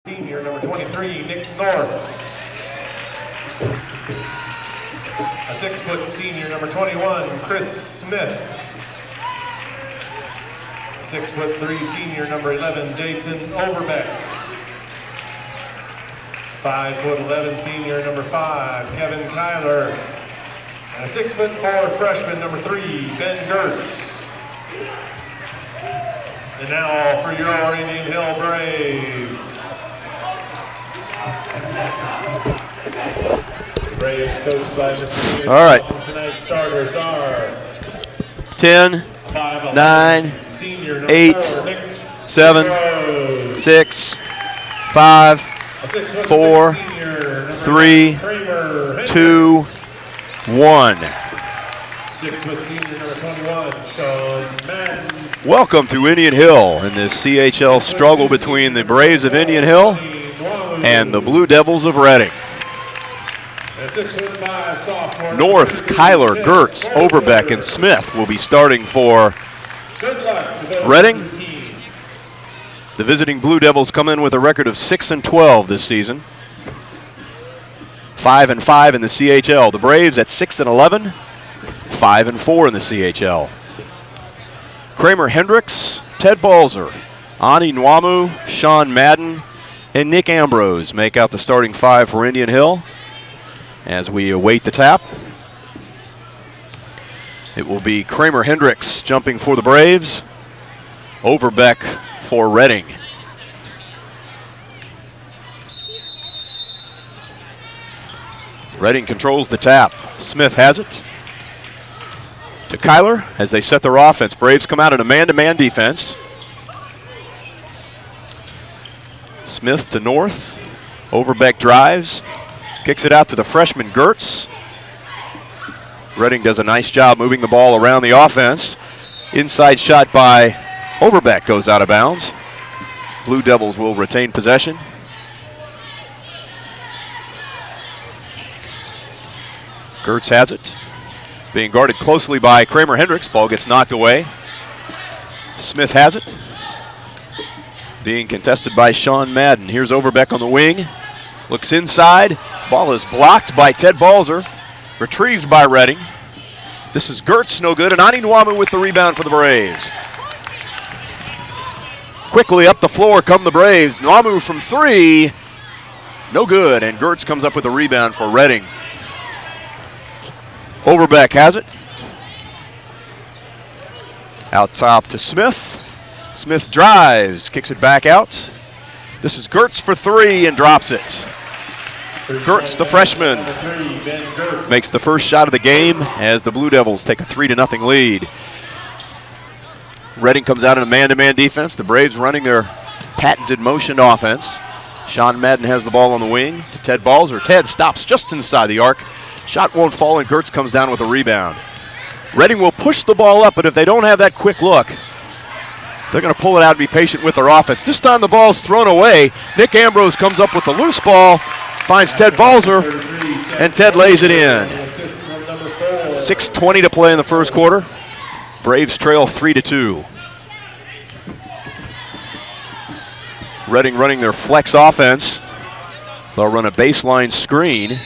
Senior number 23, Nick North. A 6-foot senior number 21, Chris Smith. 6'3" senior number 11, Jason Overbeck. 5'11" senior number 5, Kevin Kyler. And a 6'4" freshman number 3, Ben Gertz. And now for your Indian Hill Braves. Braves coached by Mr. James. All right. Tonight's starters are 10, 9, 8, 7, 6, 5, 4, 3, 2, 1. 6-foot senior number 21, Sean Madden. Welcome to Indian Hill in this CHL struggle between the Braves of Indian Hill and the Blue Devils of Reading. North, Kyler, Gertz, Overbeck, and Smith will be starting for Reading. The visiting Blue Devils come in with a record of 6-12 this season. 5-5 in the CHL. The Braves at 6-11, 5-4 in the CHL. Kramer Hendricks, Ted Balzer, Ani Nwamu, Sean Madden, and Nick Ambrose make out the starting five for Indian Hill. As we await the tap, it will be Kramer Hendricks jumping for the Braves, Overbeck for Reading. Reading controls the tap. Smith has it to Kyler as they set their offense. Braves come out in a man-to-man defense. Smith to North. Overbeck drives. Kicks it out to the freshman Gertz. Reading does a nice job moving the ball around the offense. Inside shot by Overbeck goes out of bounds. Blue Devils will retain possession. Gertz has it. Being guarded closely by Kramer Hendricks. Ball gets knocked away. Smith has it. Being contested by Sean Madden. Here's Overbeck on the wing. Looks inside. Ball is blocked by Ted Balzer. Retrieved by Reading. This is Gertz, no good, and Ani Nwamu with the rebound for the Braves. Quickly up the floor come the Braves. Nwamu from 3. No good, and Gertz comes up with a rebound for Reading. Overbeck has it. Out top to Smith. Smith drives, kicks it back out. This is Gertz for 3 and drops it. Gertz, the freshman, makes the first shot of the game as the Blue Devils take a 3-0 lead. Reading comes out in a man-to-man defense. The Braves running their patented motion offense. Sean Madden has the ball on the wing to Ted Balzer. Ted stops just inside the arc. Shot won't fall, and Gertz comes down with a rebound. Reading will push the ball up, but if they don't have that quick look, they're going to pull it out and be patient with their offense. This time the ball's thrown away. Nick Ambrose comes up with the loose ball, finds Ted Balzer, and Ted lays it in. 6:20 to play in the first quarter. Braves trail 3-2. Reading running their flex offense. They'll run a baseline screen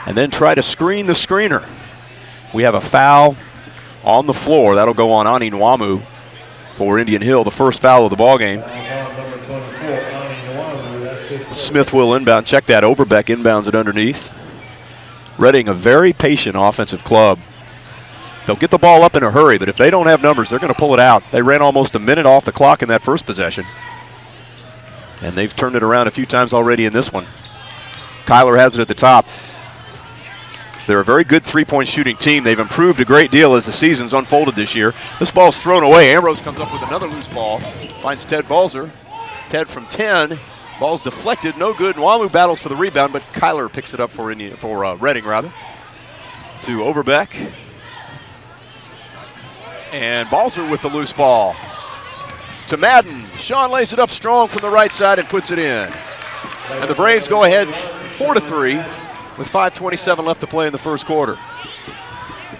and then try to screen the screener. We have a foul on the floor. That'll go on Ani Nwamu for Indian Hill, the first foul of the ball game. Smith will inbound. Check that. Overbeck inbounds it underneath. Reading, a very patient offensive club. They'll get the ball up in a hurry, but if they don't have numbers, they're going to pull it out. They ran almost a minute off the clock in that first possession, and they've turned it around a few times already in this one. Kyler has it at the top. They're a very good three-point shooting team. They've improved a great deal as the season's unfolded this year. This ball's thrown away. Ambrose comes up with another loose ball. Finds Ted Balzer. Ted from 10. Ball's deflected, no good. Nwamu battles for the rebound, but Kyler picks it up for Reading, to Overbeck. And Balzer with the loose ball. To Madden. Sean lays it up strong from the right side and puts it in. And the Braves go ahead 4-3 with 5:27 left to play in the first quarter.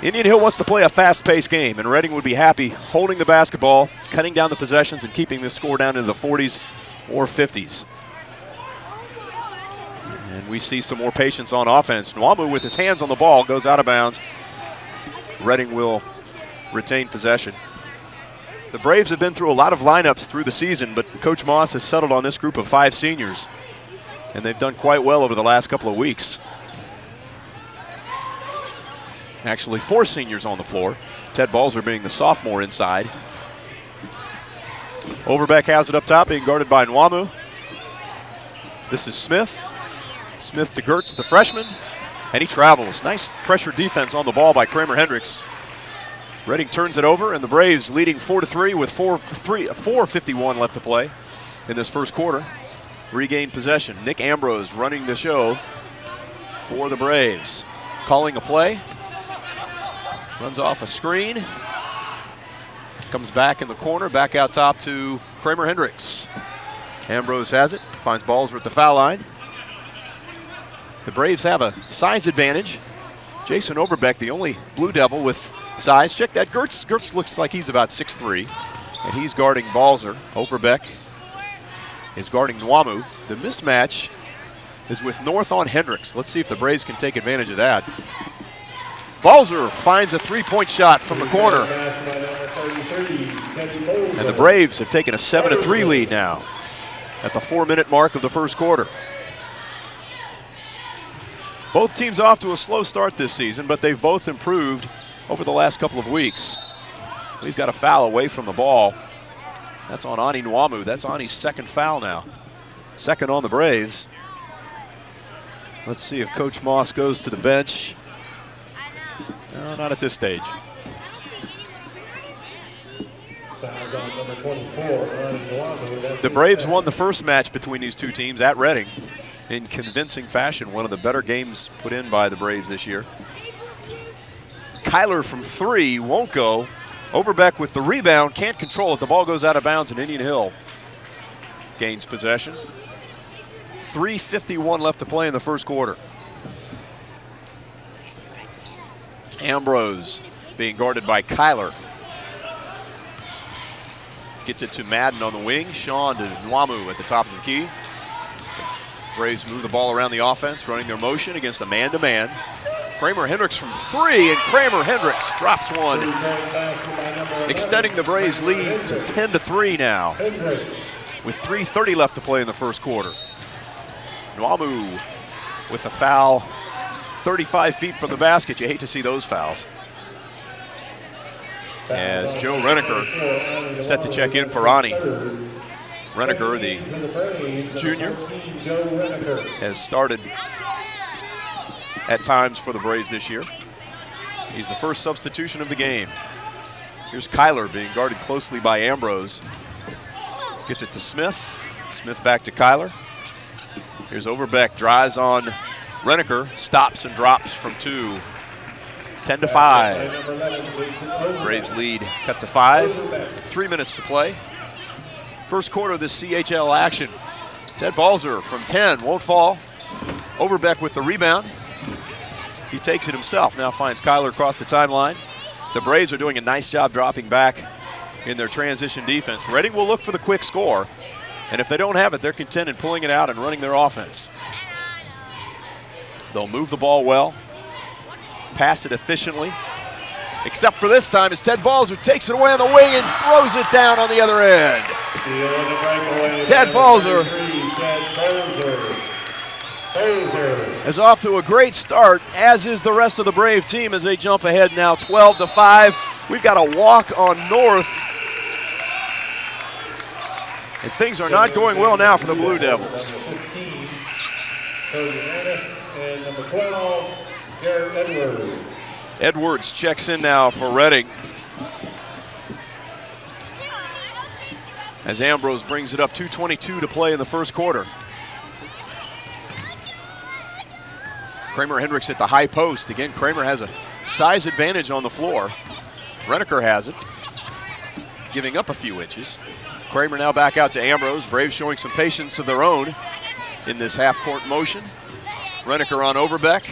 Indian Hill wants to play a fast-paced game, and Reading would be happy holding the basketball, cutting down the possessions, and keeping this score down into the 40s or 50s. And we see some more patience on offense. Nwamu with his hands on the ball goes out of bounds. Reading will retain possession. The Braves have been through a lot of lineups through the season, but Coach Moss has settled on this group of 5 seniors, and they've done quite well over the last couple of weeks. Actually, 4 seniors on the floor. Ted Balzer being the sophomore inside. Overbeck has it up top, being guarded by Nwamu. This is Smith. Smith to Gertz, the freshman, and he travels. Nice pressure defense on the ball by Kramer Hendricks. Reading turns it over, and the Braves leading 4-3 with 4:51 left to play in this first quarter. Regained possession. Nick Ambrose running the show for the Braves. Calling a play. Runs off a screen. Comes back in the corner, back out top to Kramer Hendricks. Ambrose has it, finds Balzer at the foul line. The Braves have a size advantage. Jason Overbeck, the only Blue Devil with size. Check that. Gertz looks like he's about 6'3", and he's guarding Balzer. Overbeck is guarding Nwamu. The mismatch is with North on Hendricks. Let's see if the Braves can take advantage of that. Balzer finds a 3-point shot from the corner. And the Braves have taken a 7-3 lead now at the 4-minute mark of the first quarter. Both teams off to a slow start this season, but they've both improved over the last couple of weeks. We've got a foul away from the ball. That's on Ani Nwamu. That's Ani's second foul now. Second on the Braves. Let's see if Coach Moss goes to the bench. No, not at this stage. The Braves won the first match between these two teams at Reading in convincing fashion. One of the better games put in by the Braves this year. Kyler from 3 won't go. Overbeck with the rebound, can't control it. The ball goes out of bounds, and Indian Hill gains possession. 3:51 left to play in the first quarter. Ambrose being guarded by Kyler. Gets it to Madden on the wing. Sean to Nwamu at the top of the key. Braves move the ball around the offense, running their motion against a man-to-man. Kramer Hendricks from 3, and Kramer Hendricks drops one, extending the Braves' lead to 10-3 now, with 3:30 left to play in the first quarter. Nwamu with a foul 35 feet from the basket. You hate to see those fouls. As Joe Reneker set to check in for Ani. Reneker, the junior, has started at times for the Braves this year. He's the first substitution of the game. Here's Kyler being guarded closely by Ambrose. Gets it to Smith. Smith back to Kyler. Here's Overbeck, drives on Reneker, stops and drops from 2. 10-5. Braves lead cut to 5. 3 minutes to play. First quarter of this CHL action. Ted Balzer from 10, won't fall. Overbeck with the rebound. He takes it himself, now finds Kyler across the timeline. The Braves are doing a nice job dropping back in their transition defense. Reading will look for the quick score, and if they don't have it, they're content in pulling it out and running their offense. They'll move the ball well, pass it efficiently, except for this time as Ted Balzer takes it away on the wing and throws it down on the other end. Ted Balzer is off to a great start, as is the rest of the Brave team as they jump ahead now 12-5. We've got a walk on North, and things are not going well now for the Blue Devils. And number 12, Garrett Edwards. Edwards checks in now for Reading, as Ambrose brings it up. 2:22 to play in the first quarter. Kramer Hendricks at the high post. Again, Kramer has a size advantage on the floor. Reneker has it, giving up a few inches. Kramer now back out to Ambrose. Braves showing some patience of their own in this half-court motion. Reneker on Overbeck.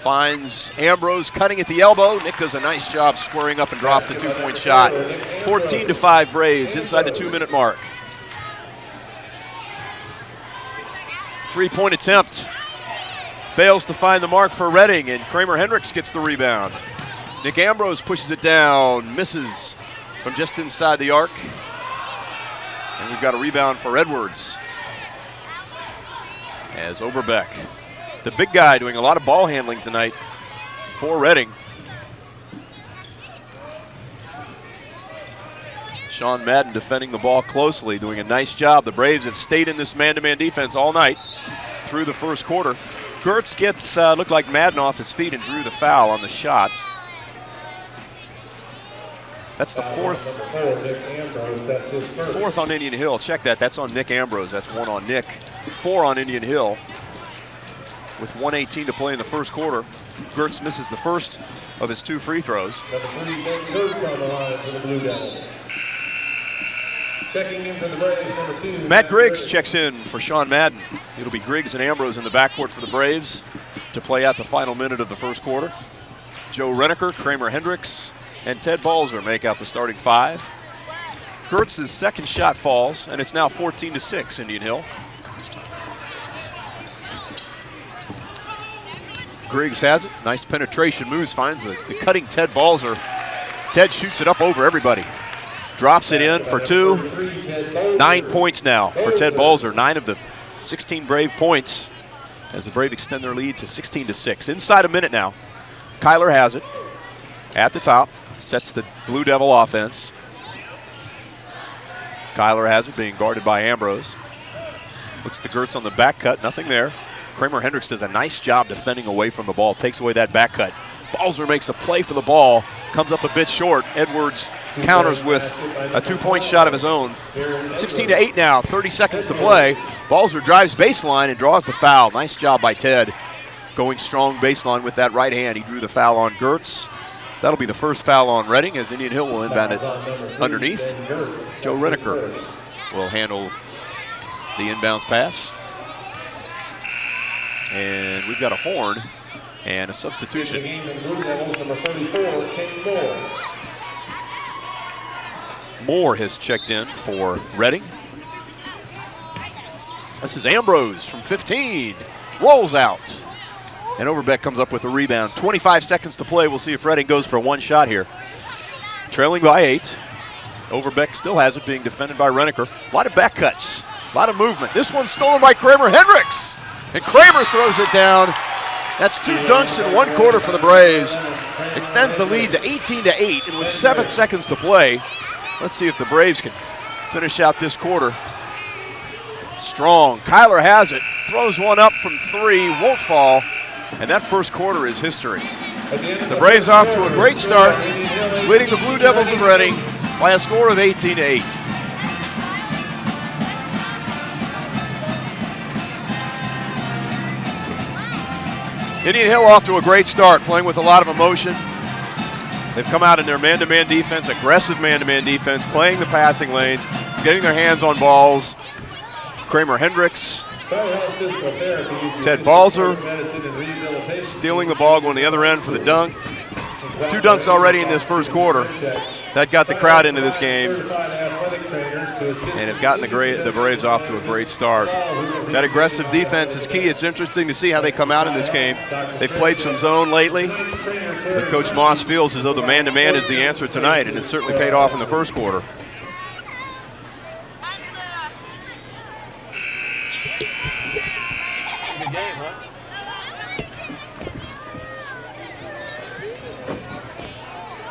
Finds Ambrose cutting at the elbow. Nick does a nice job squaring up and drops a 2-point shot. 14-5 Braves inside the 2-minute mark. 3-point attempt Fails to find the mark for Reading, and Kramer Hendricks gets the rebound. Nick Ambrose pushes it down, misses from just inside the arc. And we've got a rebound for Edwards. As Overbeck, the big guy, doing a lot of ball handling tonight for Reading. Sean Madden defending the ball closely, doing a nice job. The Braves have stayed in this man-to-man defense all night through the first quarter. Gertz gets, looked like Madden off his feet and drew the foul on the shot. That's the fourth on Indian Hill. Check that, that's on Nick Ambrose. That's one on Nick, 4 on Indian Hill. With 1:18 to play in the first quarter, Gertz misses the first of his 2 free throws. Number 3, Ben Gertz on the line for the Blue Devils. Checking in for the Braves, number 2. Matt Griggs checks in for Sean Madden. It'll be Griggs and Ambrose in the backcourt for the Braves to play out the final minute of the first quarter. Joe Reneker, Kramer Hendricks, and Ted Balzer make out the starting 5. Gertz's second shot falls, and it's now 14-6 Indian Hill. Griggs has it. Nice penetration moves, finds the cutting Ted Balzer. Ted shoots it up over everybody. Drops it in for 2. 9 points now for Ted Balzer. 9 of the 16 Brave points as the Brave extend their lead to 16-6. Inside a minute now. Kyler has it at the top. Sets the Blue Devil offense. Kyler has it, being guarded by Ambrose. Looks to Gertz on the back cut, nothing there. Kramer Hendricks does a nice job defending away from the ball, takes away that back cut. Balzer makes a play for the ball, comes up a bit short. Edwards counters with a 2-point shot of his own. 16-8 now, 30 seconds to play. Balzer drives baseline and draws the foul. Nice job by Ted, going strong baseline with that right hand. He drew the foul on Gertz. That'll be the first foul on Reading, as Indian Hill will inbound it underneath. Joe Reneker will handle the inbounds pass. And we've got a horn and a substitution. Moore has checked in for Reading. This is Ambrose from 15. Rolls out. And Overbeck comes up with a rebound. 25 seconds to play. We'll see if Reading goes for one shot here. Trailing by 8. Overbeck still has it, being defended by Reneker. A lot of back cuts, a lot of movement. This one's stolen by Kramer Hendricks. And Kramer throws it down. That's 2 dunks in 1 quarter for the Braves. Extends the lead to 18-8. And with 7 seconds to play, let's see if the Braves can finish out this quarter strong. Kyler has it. Throws one up from 3. Won't fall. And that first quarter is history. The Braves off to a great start, leading the Blue Devils of Reading by a score of 18-8. Indian Hill off to a great start, playing with a lot of emotion. They've come out in their man-to-man defense, aggressive man-to-man defense, playing the passing lanes, getting their hands on balls. Kramer Hendricks, Ted Balzer stealing the ball, going the other end for the dunk. 2 dunks already in this first quarter. That got the crowd into this game and have gotten the Braves off to a great start. That aggressive defense is key. It's interesting to see how they come out in this game. They've played some zone lately, but Coach Moss feels as though the man-to-man is the answer tonight, and it certainly paid off in the first quarter.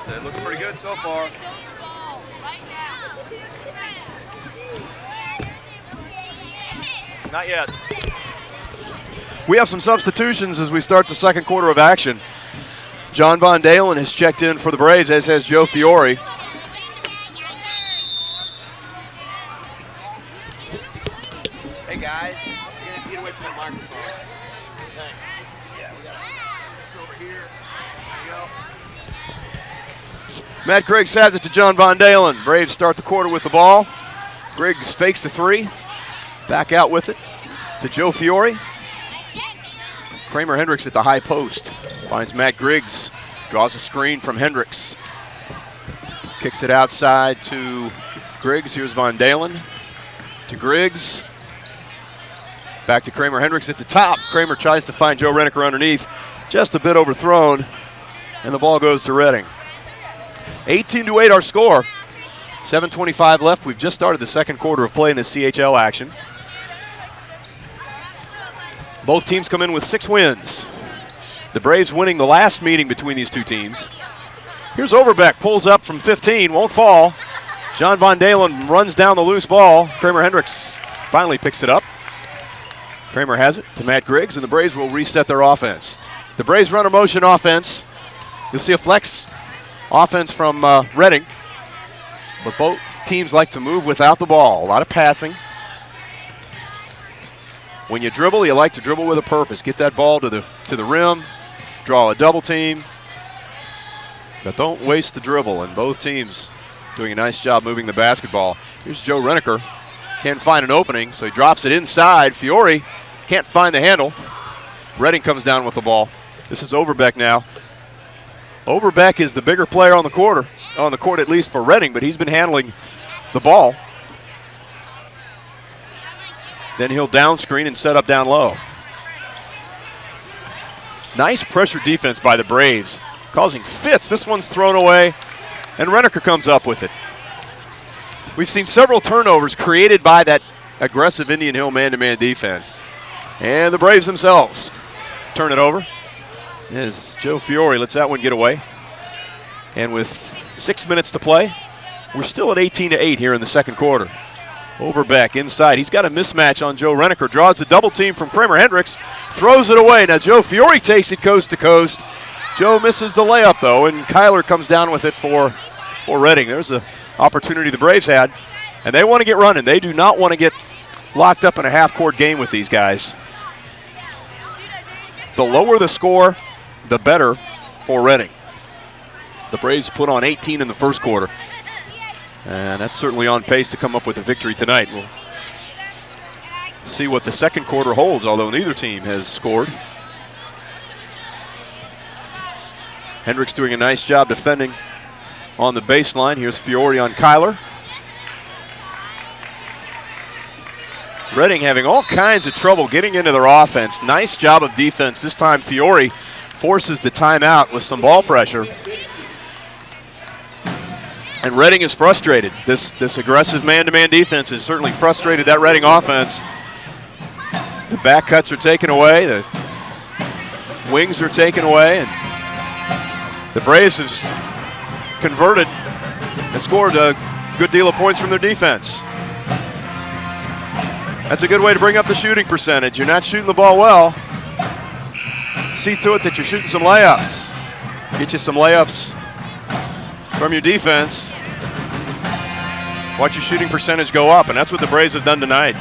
It looks pretty good so far. Not yet. We have some substitutions as we start the second quarter of action. John Von Dalen has checked in for the Braves, as has Joe Fiore. Hey guys, get away from that microphone. Thanks. Yeah, we got this over here. There you go. Matt Griggs has it to John Von Dalen. Braves start the quarter with the ball. Griggs fakes the 3. Back out with it to Joe Fiore. Kramer Hendricks at the high post. Finds Matt Griggs. Draws a screen from Hendricks. Kicks it outside to Griggs. Here's Von Dalen to Griggs. Back to Kramer Hendricks at the top. Kramer tries to find Joe Reneker underneath. Just a bit overthrown, and the ball goes to Reading. 18-8 our score. 7:25 left. We've just started the second quarter of play in the CHL action. Both teams come in with 6 wins. The Braves winning the last meeting between these two teams. Here's Overbeck, pulls up from 15, won't fall. John Von Dalen runs down the loose ball. Kramer Hendricks finally picks it up. Kramer has it to Matt Griggs, and the Braves will reset their offense. The Braves run a motion offense. You'll see a flex offense from Reading, but both teams like to move without the ball. A lot of passing. When you dribble, you like to dribble with a purpose. Get that ball to the rim, draw a double team, but don't waste the dribble. And both teams doing a nice job moving the basketball. Here's Joe Reneker. Can't find an opening, so he drops it inside. Fiore can't find the handle. Reading comes down with the ball. This is Overbeck now. Overbeck is the bigger player on the court at least for Reading, but he's been handling the ball. Then he'll down screen and set up down low. Nice pressure defense by the Braves, causing fits. This one's thrown away, and Reneker comes up with it. We've seen several turnovers created by that aggressive Indian Hill man-to-man defense. And the Braves themselves turn it over as Joe Fiore lets that one get away. And with 6 minutes to play, we're still at 18-8 here in the second quarter. Overbeck inside. He's got a mismatch on Joe Reneker. Draws the double team from Kramer Hendricks. Throws it away. Now Joe Fiore takes it coast to coast. Joe misses the layup though, and Kyler comes down with it for Reading. There's an opportunity the Braves had, and they want to get running. They do not want to get locked up in a half-court game with these guys. The lower the score, the better for Reading. The Braves put on 18 in the first quarter, and that's certainly on pace to come up with a victory tonight. We'll see what the second quarter holds, although neither team has scored. Hendricks doing a nice job defending on the baseline. Here's Fiore on Kyler. Reading having all kinds of trouble getting into their offense. Nice job of defense. This time Fiore forces the timeout with some ball pressure. And Reading is frustrated. This aggressive man-to-man defense has certainly frustrated that Reading offense. The back cuts are taken away. The wings are taken away. And the Braves have converted and scored a good deal of points from their defense. That's a good way to bring up the shooting percentage. You're not shooting the ball well. See to it that you're shooting some layups. Get you some layups from your defense. Watch your shooting percentage go up, and that's what the Braves have done tonight.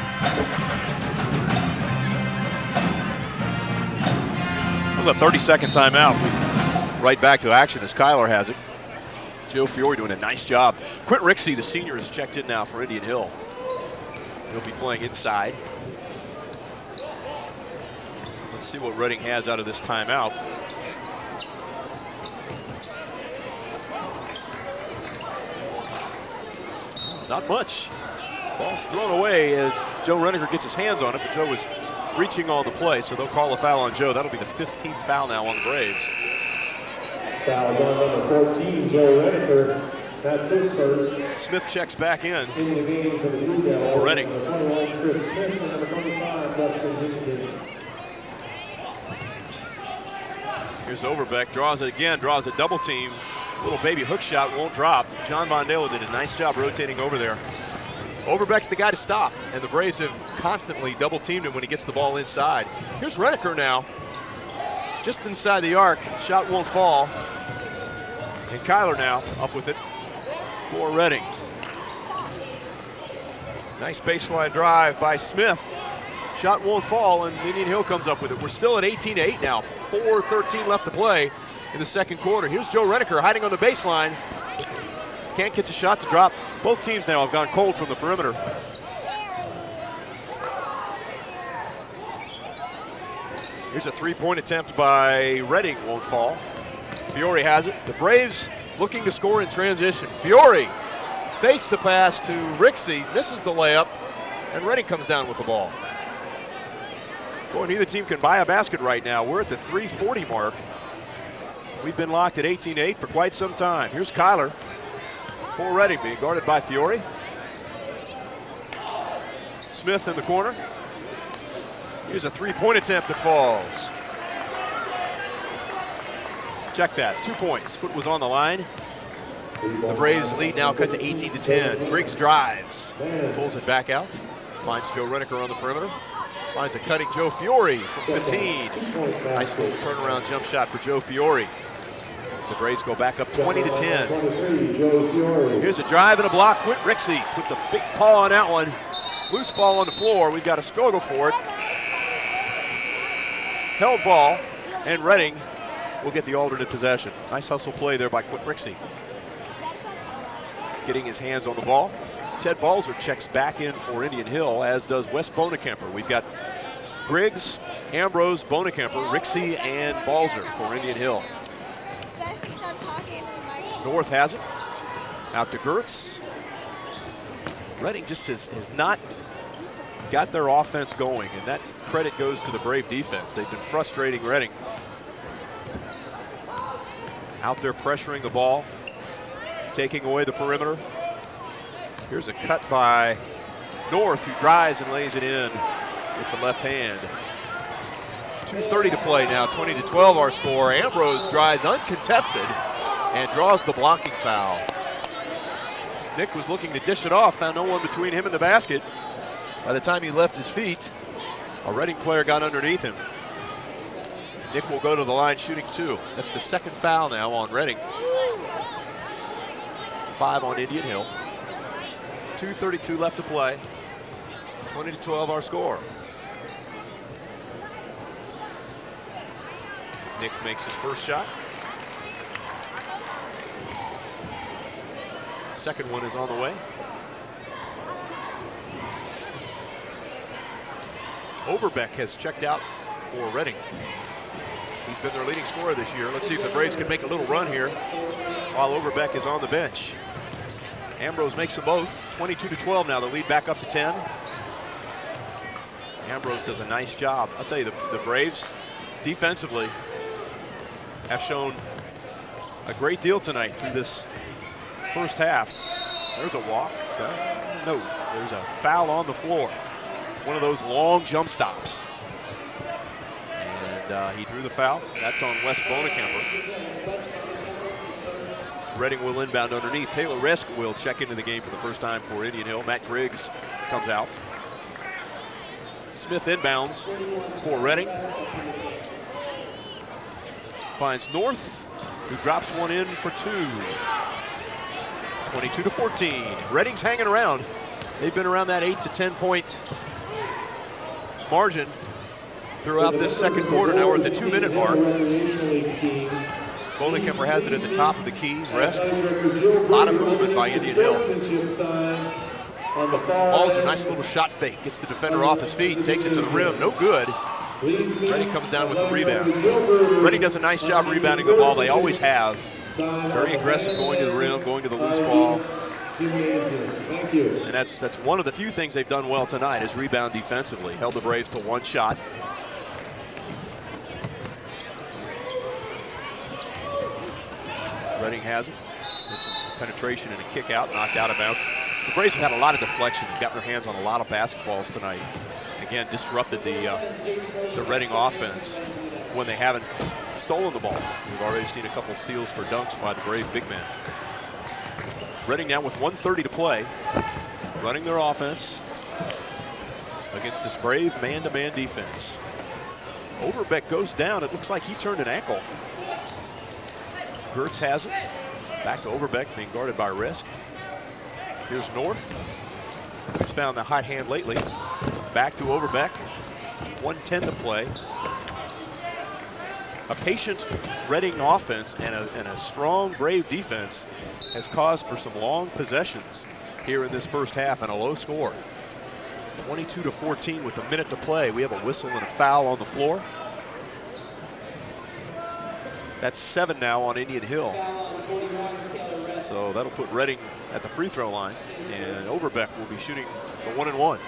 That was a 30-second timeout. Right back to action as Kyler has it. Joe Fiore doing a nice job. Quint Rixey, the senior, is checked in now for Indian Hill. He'll be playing inside. Let's see what Reading has out of this timeout. Not much. Ball's thrown away as Joe Reneker gets his hands on it, but Joe was reaching all the play, so they'll call a foul on Joe. That'll be the 15th foul now on the Braves. Foul on number 14, Joe Reneker. That's his first. Smith checks back in the game for the Blue Devils. For Reading. Number 21, Chris Smith, and number 25, Dustin Hinton. Here's Overbeck, draws it again, draws a double team. Little baby hook shot won't drop. John Von Dalen did a nice job rotating over there. Overbeck's the guy to stop, and the Braves have constantly double teamed him when he gets the ball inside. Here's Reneker now, just inside the arc. Shot won't fall. And Kyler now up with it for Reading. Nice baseline drive by Smith. Shot won't fall, and Indian Hill comes up with it. We're still at 18-8 now. 4:13 left to play in the second quarter. Here's Joe Reneker hiding on the baseline. Can't get the shot to drop. Both teams now have gone cold from the perimeter. Here's a three-point attempt by Reading, won't fall. Fiore has it. The Braves looking to score in transition. Fiore fakes the pass to Rixey, misses the layup, and Reading comes down with the ball. Boy, neither team can buy a basket right now. We're at the 3:40 mark. We've been locked at 18-8 for quite some time. Here's Kyler for Reading, being guarded by Fiore. Smith in the corner. Here's a three-point attempt that falls. Check that, 2 points. Foot was on the line. The Braves lead now cut to 18-10. Griggs drives, pulls it back out, finds Joe Reneker on the perimeter, finds a cutting Joe Fiore from 15. Nice little turnaround jump shot for Joe Fiore. The Braves go back up 20-10. Here's a drive and a block. Quint Rixey puts a big paw on that one. Loose ball on the floor. We've got to struggle for it. Held ball, and Reading will get the alternate possession. Nice hustle play there by Quint Rixey. Getting his hands on the ball. Ted Balzer checks back in for Indian Hill, as does Wes Bonekemper. We've got Griggs, Ambrose, Bonekemper, Rixey, and Balzer for Indian Hill. North has it. Out to Gertz. Reading just has not got their offense going, and that credit goes to the Brave defense. They've been frustrating Reading. Out there pressuring the ball, taking away the perimeter. Here's a cut by North, who drives and lays it in with the left hand. 2:30 to play now, 20-12 our score. Ambrose drives uncontested and draws the blocking foul. Nick was looking to dish it off, found no one between him and the basket. By the time he left his feet, a Reading player got underneath him. Nick will go to the line shooting 2. That's the second foul now on Reading. 5 on Indian Hill. 2:32 left to play. 20-12 our score. Nick makes his first shot. Second one is on the way. Overbeck has checked out for Reading. He's been their leading scorer this year. Let's see if the Braves can make a little run here while Overbeck is on the bench. Ambrose makes them both. 22-12 now, the lead back up to 10. Ambrose does a nice job. I'll tell you, the Braves defensively have shown a great deal tonight through this first half. There's a walk. No, there's a foul on the floor. One of those long jump stops. And he drew the foul. That's on Wes Bonekemper. Reading will inbound underneath. Taylor Resk will check into the game for the first time for Indian Hill. Matt Griggs comes out. Smith inbounds for Reading. Finds North, who drops one in for 2. 22-14. Reading's hanging around. They've been around that 8 to 10 point margin throughout this second quarter. Now we're at the 2-minute mark. Bonekemper has it at the top of the key. Resk. A lot of movement by Indian Hill. Balls a nice little shot fake. Gets the defender off his feet. Takes it to the rim. No good. Reading comes down with a rebound. Reading does a nice job rebounding the ball. They always have. Very aggressive going to the rim, going to the loose ball. And that's one of the few things they've done well tonight is rebound defensively. Held the Braves to 1 shot. Reading has it. There's some penetration and a kick out, knocked out of bounds. The Braves have had a lot of deflection. They've gotten their hands on a lot of basketballs tonight. Again, disrupted the Reading offense when they haven't stolen the ball. We've already seen a couple steals for dunks by the Brave big men. Reading now with 1:30 to play, running their offense against this Brave man-to-man defense. Overbeck goes down. It looks like he turned an ankle. Gertz has it. Back to Overbeck, being guarded by Resk. Here's North, who's found the hot hand lately. Back to Overbeck. 1:10 to play. A patient Reading offense and a strong Brave defense has caused for some long possessions here in this first half and a low score. 22-14 with a minute to play. We have a whistle and a foul on the floor. That's 7 now on Indian Hill. So that'll put Reading at the free throw line, and Overbeck will be shooting the 1-and-1.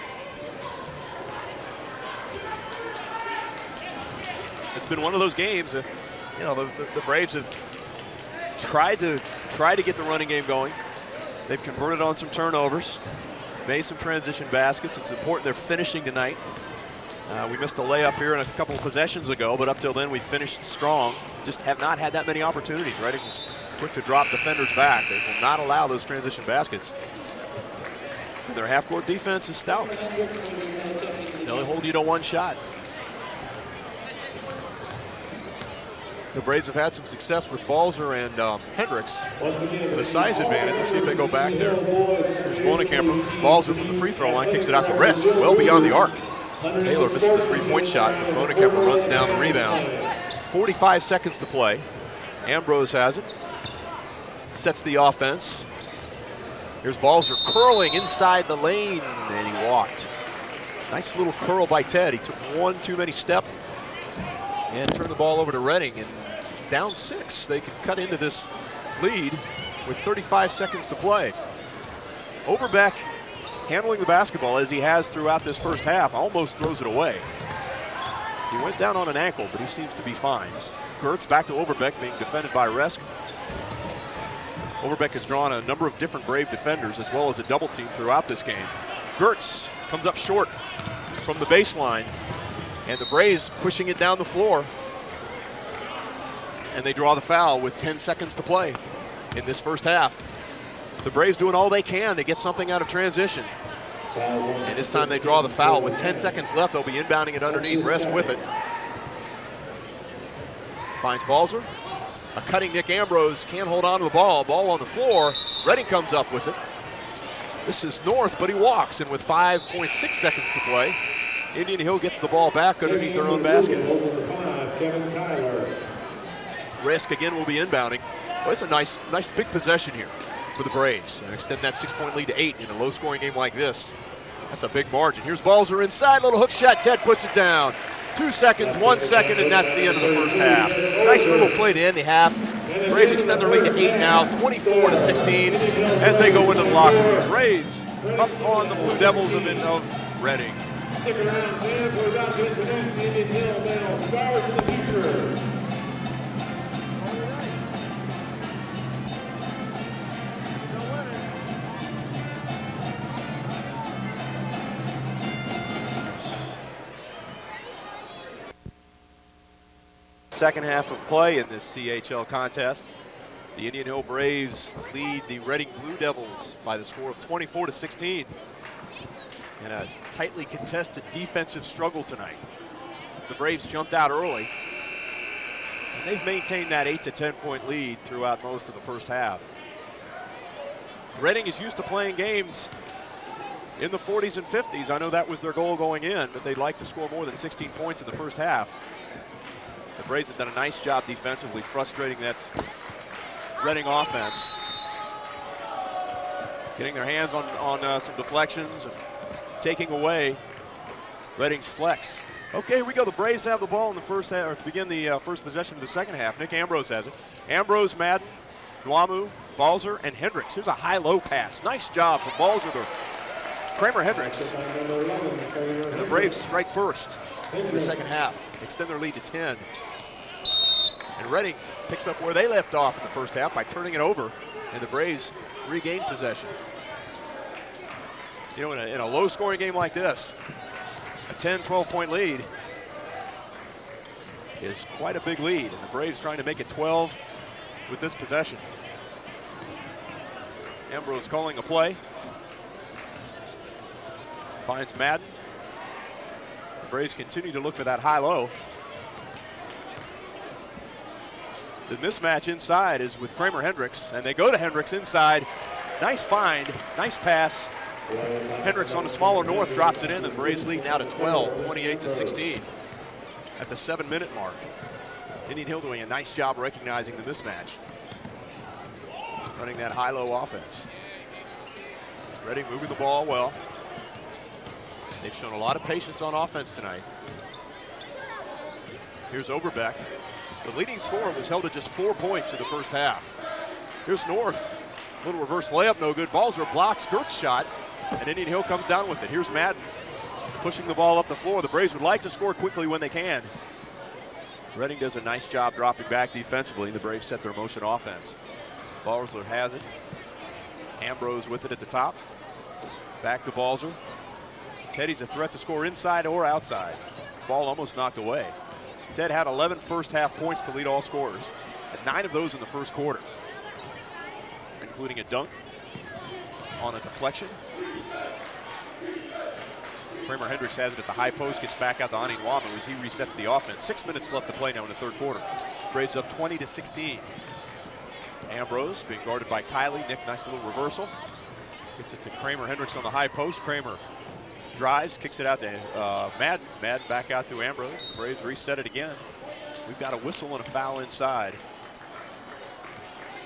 it's been one of those games. You know, the Braves have tried to get the running game going. They've converted on some turnovers, made some transition baskets. It's important they're finishing tonight. We missed a layup here a couple of possessions ago, but up till then we finished strong. Just have not had that many opportunities. Reading was quick to drop defenders back. They will not allow those transition baskets. And their half-court defense is stout. They only hold you to one shot. The Braves have had some success with Balzer and Hendricks with a size advantage. Let's see if they go back there. Here's Bonenkamper. Balzer from the free throw line kicks it out to Risk, well beyond the arc. Taylor misses a three-point shot, but Bonenkamper runs down the rebound. 45 seconds to play. Ambrose has it. Sets the offense. Here's Balzer curling inside the lane, and he walked. Nice little curl by Ted. He took one too many steps and turned the ball over to Reading, and down 6. They can cut into this lead with 35 seconds to play. Overbeck handling the basketball as he has throughout this first half, almost throws it away. He went down on an ankle, but he seems to be fine. Gertz back to Overbeck, being defended by Resk. Overbeck has drawn a number of different Brave defenders as well as a double team throughout this game. Gertz comes up short from the baseline, and the Braves pushing it down the floor. And they draw the foul with 10 seconds to play in this first half. The Braves doing all they can to get something out of transition. And this time they draw the foul. With 10 seconds left, they'll be inbounding it underneath. Resk with it. Finds Balzer. A cutting Nick Ambrose can't hold on to the ball. Ball on the floor. Reading comes up with it. This is North, but he walks. And with 5.6 seconds to play, Indian Hill gets the ball back underneath their own basket. Resk again will be inbounding. Well, it's a nice big possession here for the Braves. And extend that 6-point lead to 8 in a low-scoring game like this. That's a big margin. Here's Balzer inside, little hook shot. Ted puts it down. 2 seconds, 1 second, and that's the end of the first half. Nice little play to end the half. Braves extend their lead to 8 now, 24-16, as they go into the locker room. Braves up on the Blue Devils of Reading. Stick around, fans. We're about to introduce Indian Hill now. Stars of the future. Second half of play in this CHL contest. The Indian Hill Braves lead the Reading Blue Devils by the score of 24-16. In a tightly contested defensive struggle tonight. The Braves jumped out early. And they've maintained that 8 to 10 point lead throughout most of the first half. Reading is used to playing games in the 40s and 50s. I know that was their goal going in, but they'd like to score more than 16 points in the first half. The Braves have done a nice job defensively, frustrating that Reading offense. Getting their hands on some deflections and taking away Reading's flex. Okay, here we go. The Braves have the ball in the first half, or to begin the first possession of the second half. Nick Ambrose has it. Ambrose, Madden, Duamu, Balzer, and Hendricks. Here's a high-low pass. Nice job from Balzer to Kramer Hendricks. And the Braves strike first in the second half, extend their lead to 10. And Reading picks up where they left off in the first half by turning it over, and the Braves regain possession. You know, in a low-scoring game like this, a 10, 12-point lead is quite a big lead, and the Braves trying to make it 12 with this possession. Ambrose calling a play. Finds Madden. The Braves continue to look for that high-low. The mismatch inside is with Kramer Hendricks, and they go to Hendricks inside. Nice find, nice pass. Hendricks on the smaller North drops it in, and the Braves lead now to 12, 28-16 at the 7-minute mark. Indian Hill doing a nice job recognizing the mismatch. Running that high-low offense. Reading moving the ball well. They've shown a lot of patience on offense tonight. Here's Overbeck. The leading scorer was held to just 4 points in the first half. Here's North. Little reverse layup, no good. Balzer blocks Gert's shot, and Indian Hill comes down with it. Here's Madden pushing the ball up the floor. The Braves would like to score quickly when they can. Reading does a nice job dropping back defensively. The Braves set their motion offense. Balzer has it. Ambrose with it at the top. Back to Balzer. Teddy's a threat to score inside or outside. Ball almost knocked away. Ted had 11 first half points to lead all scorers. Had 9 of those in the first quarter, including a dunk on a deflection. Kramer Hendricks has it at the high post, gets back out to Ani Nwamu as he resets the offense. 6 minutes left to play now in the third quarter. Braves up 20-16. Ambrose being guarded by Kylie. Nick, nice little reversal. Gets it to Kramer Hendricks on the high post. Kramer drives, kicks it out to Madden. Madden back out to Ambrose. The Braves reset it again. We've got a whistle and a foul inside.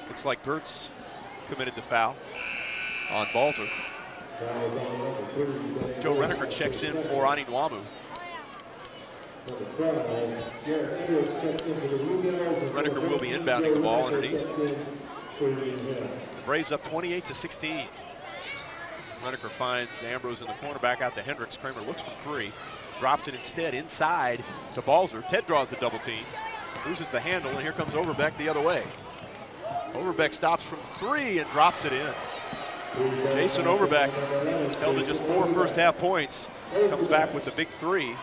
Looks like Gertz committed the foul on Balzer. Joe Reneker checks in for Ani Nwamu. Reneker will be inbounding the ball underneath. Braves up 28-16. Reneker finds Ambrose in the corner, back out to Hendricks. Kramer looks from 3, drops it instead inside to Balzer. Ted draws the double team, loses the handle, and here comes Overbeck the other way. Overbeck stops from 3 and drops it in. Jason Overbeck held to just 4 first half points, comes back with the big 3,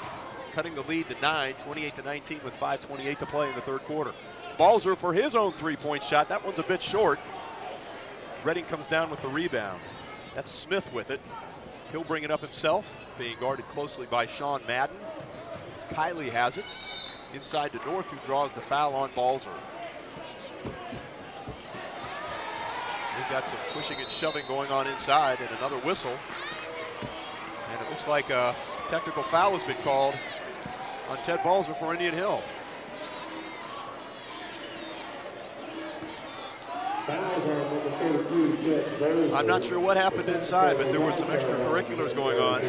cutting the lead to 9, 28-19 with 5:28 to play in the third quarter. Balzer for his own 3-point shot. That one's a bit short. Reading comes down with the rebound. That's Smith with it. He'll bring it up himself, being guarded closely by Sean Madden. Kylie has it. Inside to North, who draws the foul on Balzer. We've got some pushing and shoving going on inside, and another whistle. And it looks like a technical foul has been called on Ted Balzer for Indian Hill. I'm not sure what happened inside, but there were some extracurriculars going on.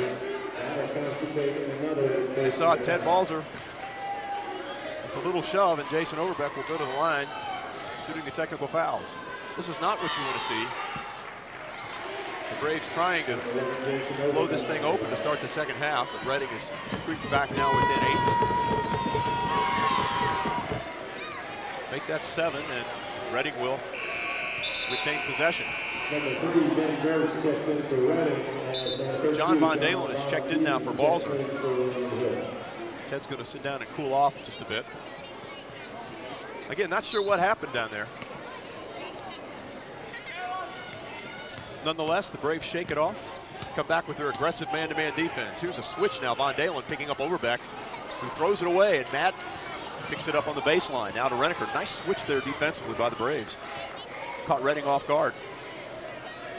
They saw Ted Balzer with a little shove, and Jason Overbeck will go to the line, shooting the technical fouls. This is not what you want to see. The Braves trying to blow this thing open to start the second half, but Reading is creeping back now within 8. Make that 7, and Reading will retain possession. John Von Dalen has checked in now for Balzer. Ted's going to sit down and cool off just a bit. Again, not sure what happened down there. Nonetheless, the Braves shake it off, come back with their aggressive man-to-man defense. Here's a switch now. Von Dalen picking up Overbeck, who throws it away, and Madden picks it up on the baseline. Now to Reneker. Nice switch there defensively by the Braves. Caught Reading off guard.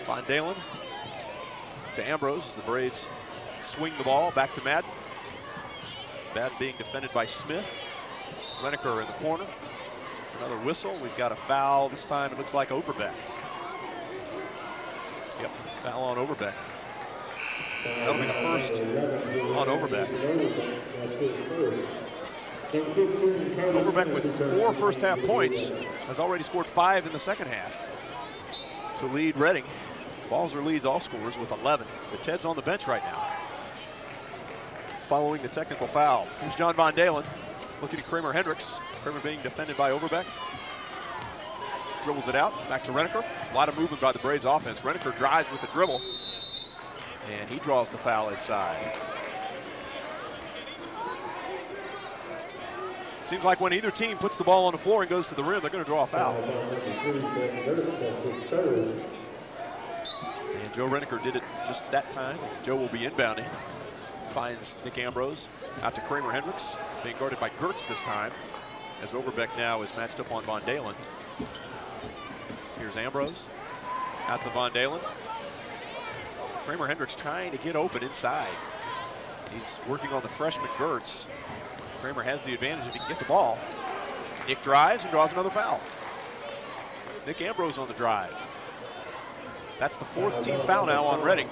Von Dalen to Ambrose as the Braves swing the ball back to Madden. Madden being defended by Smith. Reneker in the corner. Another whistle. We've got a foul. This time it looks like Overbeck. Yep, foul on Overbeck. That'll be the first on Overbeck. Overbeck with 4 first half points has already scored 5 in the second half to lead Reading. Balzer leads all scorers with 11, but Ted's on the bench right now following the technical foul. Here's John Von Dalen looking at Kramer Hendricks. Kramer being defended by Overbeck. Dribbles it out, back to Reneker. A lot of movement by the Braves offense. Reneker drives with the dribble, and he draws the foul inside. Seems like when either team puts the ball on the floor and goes to the rim, they're going to draw a foul. And Joe Reneker did it just that time. Joe will be inbounding. Finds Nick Ambrose out to Kramer Hendricks, being guarded by Gertz this time, as Overbeck now is matched up on Von Dalen. Here's Ambrose out to Von Dalen. Kramer Hendricks trying to get open inside. He's working on the freshman Gertz. Kramer has the advantage if he can get the ball. Nick drives and draws another foul. Nick Ambrose on the drive. That's the 4th team foul now on Reading.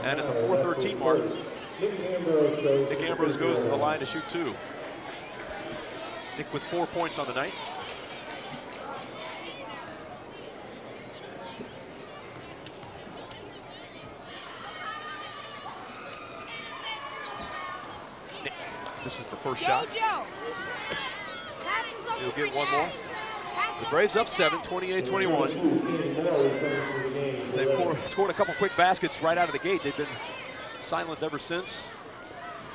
And at the 4:13 mark, Nick Ambrose goes to the line to shoot 2. Nick with 4 points on the night. Nick, this is the first shot. He'll get one more. The Braves up 7, 28-21. They've scored a couple quick baskets right out of the gate. They've been silent ever since.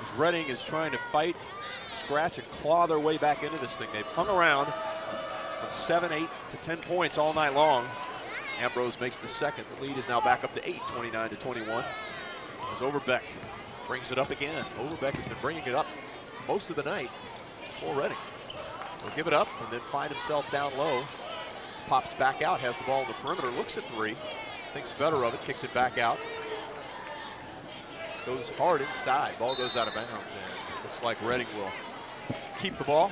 As Reading is trying to fight, scratch, and claw their way back into this thing. They've hung around from 7, 8 to 10 points all night long. Ambrose makes the second. The lead is now back up to 8, 29-21. As Overbeck brings it up again. Overbeck has been bringing it up most of the night for Reading. He'll give it up and then find himself down low. Pops back out, has the ball in the perimeter, looks at three, thinks better of it, kicks it back out. Goes hard inside, ball goes out of bounds, and looks like Reading will keep the ball.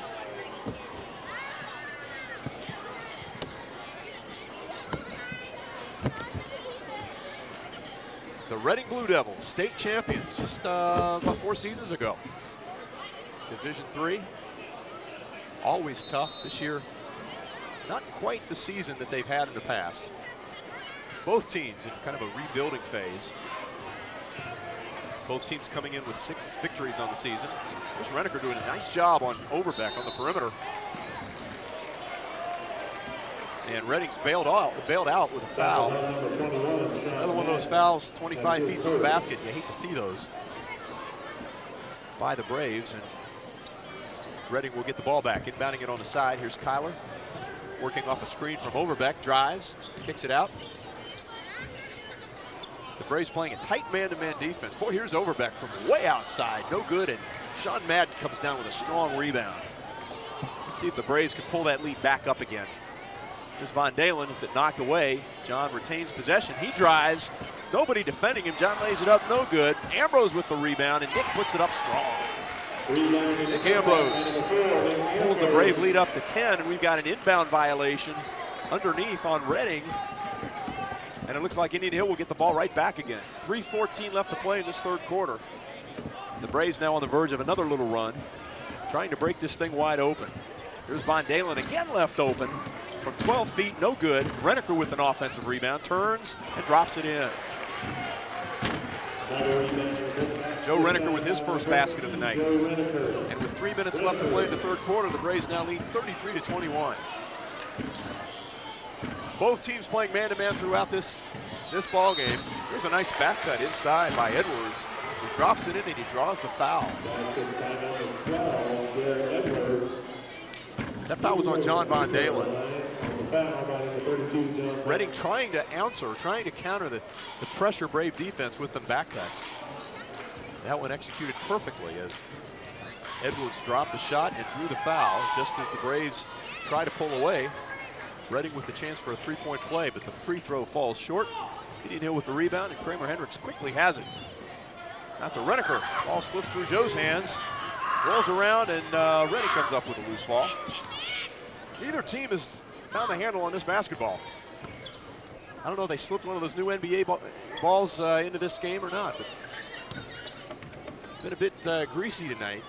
The Reading Blue Devils, state champions, just about 4 seasons ago. Division III. Always tough. This year, not quite the season that they've had in the past. Both teams in kind of a rebuilding phase. Both teams coming in with 6 victories on the season. Here's Reneker doing a nice job on Overbeck on the perimeter. And Reading's bailed out with a foul. Another one of those fouls 25 feet from the basket. You hate to see those by the Braves. And Reading will get the ball back, inbounding it on the side. Here's Kyler working off a screen from Overbeck, drives, kicks it out. The Braves playing a tight man-to-man defense. Boy, here's Overbeck from way outside, no good, and Sean Madden comes down with a strong rebound. Let's see if the Braves can pull that lead back up again. Here's Von Dalen, is it knocked away. John retains possession, he drives, nobody defending him. John lays it up, no good. Ambrose with the rebound, and Nick puts it up strong. Nick Ambrose pulls the Brave lead up to 10, and we've got an inbound violation underneath on Reading. And it looks like Indian Hill will get the ball right back again. 3:14 left to play in this third quarter. The Braves now on the verge of another little run, trying to break this thing wide open. Here's Von Dalen again left open from 12 feet, no good. Reneker with an offensive rebound, turns and drops it in. Joe Reneker with his first basket of the night. And with 3 minutes left to play in the third quarter, the Braves now lead 33-21. Both teams playing man-to-man throughout this ball game. Here's a nice back cut inside by Edwards. He drops it in and he draws the foul. That foul was on John Von Dalen. Reading trying to answer, trying to counter the pressure Brave defense with them back cuts. That one executed perfectly as Edwards dropped the shot and drew the foul just as the Braves try to pull away. Reading with the chance for a 3-point play, but the free throw falls short. Indian Hill with the rebound, and Kramer Hendricks quickly has it. Out to Reneker. Ball slips through Joe's hands, rolls around, and Reading comes up with a loose ball. Neither team has found the handle on this basketball. I don't know if they slipped one of those new NBA balls into this game or not, but it's been a bit greasy tonight.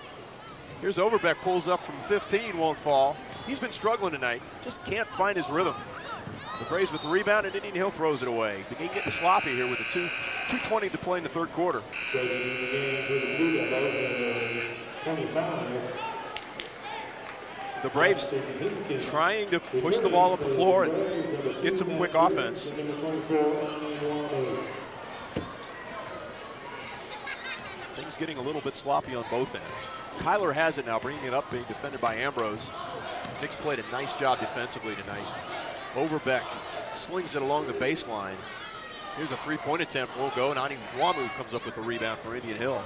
Here's Overbeck, pulls up from 15, won't fall. He's been struggling tonight, just can't find his rhythm. The Braves with the rebound, and Indian Hill throws it away. The game getting sloppy here with the 2:20 to play in the third quarter. The Braves trying to push the ball up the floor and get some quick offense. Things getting a little bit sloppy on both ends. Kyler has it now, bringing it up, being defended by Ambrose. Knicks played a nice job defensively tonight. Overbeck slings it along the baseline. Here's a 3-point attempt, will go, and Ani Wamu comes up with the rebound for Indian Hill.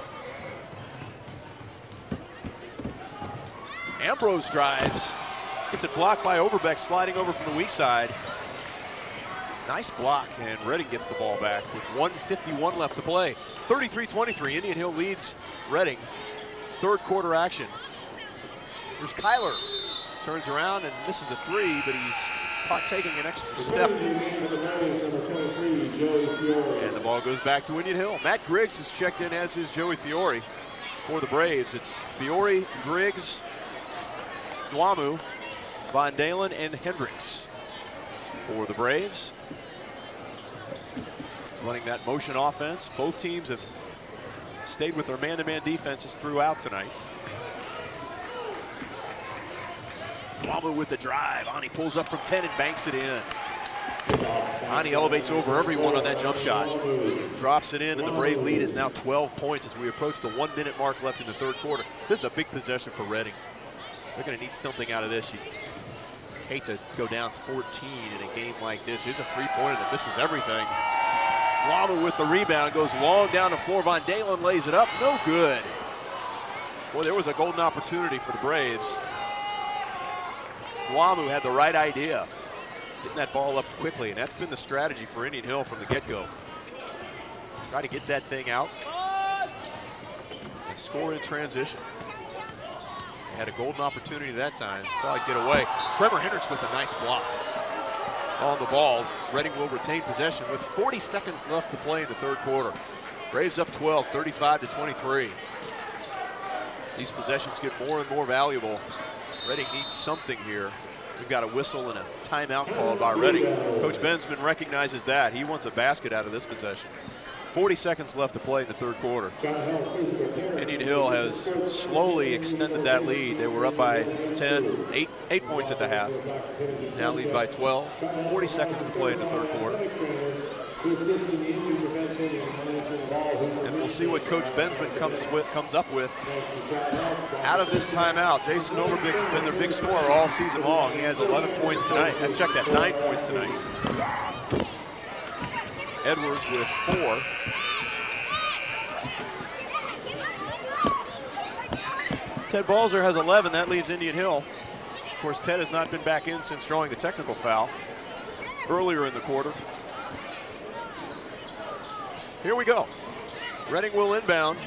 Ambrose drives, gets it blocked by Overbeck, sliding over from the weak side. Nice block, and Reading gets the ball back with 1:51 left to play. 33-23, Indian Hill leads Reading. Third quarter action. Here's Kyler. Turns around and misses a 3, but he's caught taking an extra step. And the ball goes back to Indian Hill. Matt Griggs is checked in, as is Joey Fiore for the Braves. It's Fiore, Griggs, Duamu, Von Dalen, and Hendricks for the Braves. Running that motion offense. Both teams have stayed with their man-to-man defenses throughout tonight. Wamu with the drive. Ani pulls up from 10 and banks it in. Ani elevates over everyone on that jump shot. Drops it in, and the Brave lead is now 12 points as we approach the 1 minute mark left in the third quarter. This is a big possession for Reading. They're going to need something out of this. You hate to go down 14 in a game like this. Here's a three-pointer that this is everything. Wamu with the rebound, goes long down the floor. Von Dalen lays it up, no good. Boy, there was a golden opportunity for the Braves. Wamu had the right idea, getting that ball up quickly, and that's been the strategy for Indian Hill from the get-go. Try to get that thing out and score in transition. They had a golden opportunity that time, saw it get away. Kramer Hendricks with a nice block on the ball. Reading will retain possession with 40 seconds left to play in the third quarter. Braves up 12, 35-23. These possessions get more and more valuable. Reading needs something here. We've got a whistle and a timeout called by Reading. Coach Bensman recognizes that. He wants a basket out of this possession. 40 seconds left to play in the third quarter. Indian Hill has slowly extended that lead. They were up by 10, 8 points at the half. Now lead by 12. 40 seconds to play in the third quarter. And we'll see what Coach Bensman comes up with out of this timeout. Jason Overbeck has been their big scorer all season long. He has 11 points tonight. I checked that, 9 points tonight. Edwards with 4. Ted Balzer has 11. That leaves Indian Hill. Of course, Ted has not been back in since drawing the technical foul earlier in the quarter. Here we go. Reading will inbound.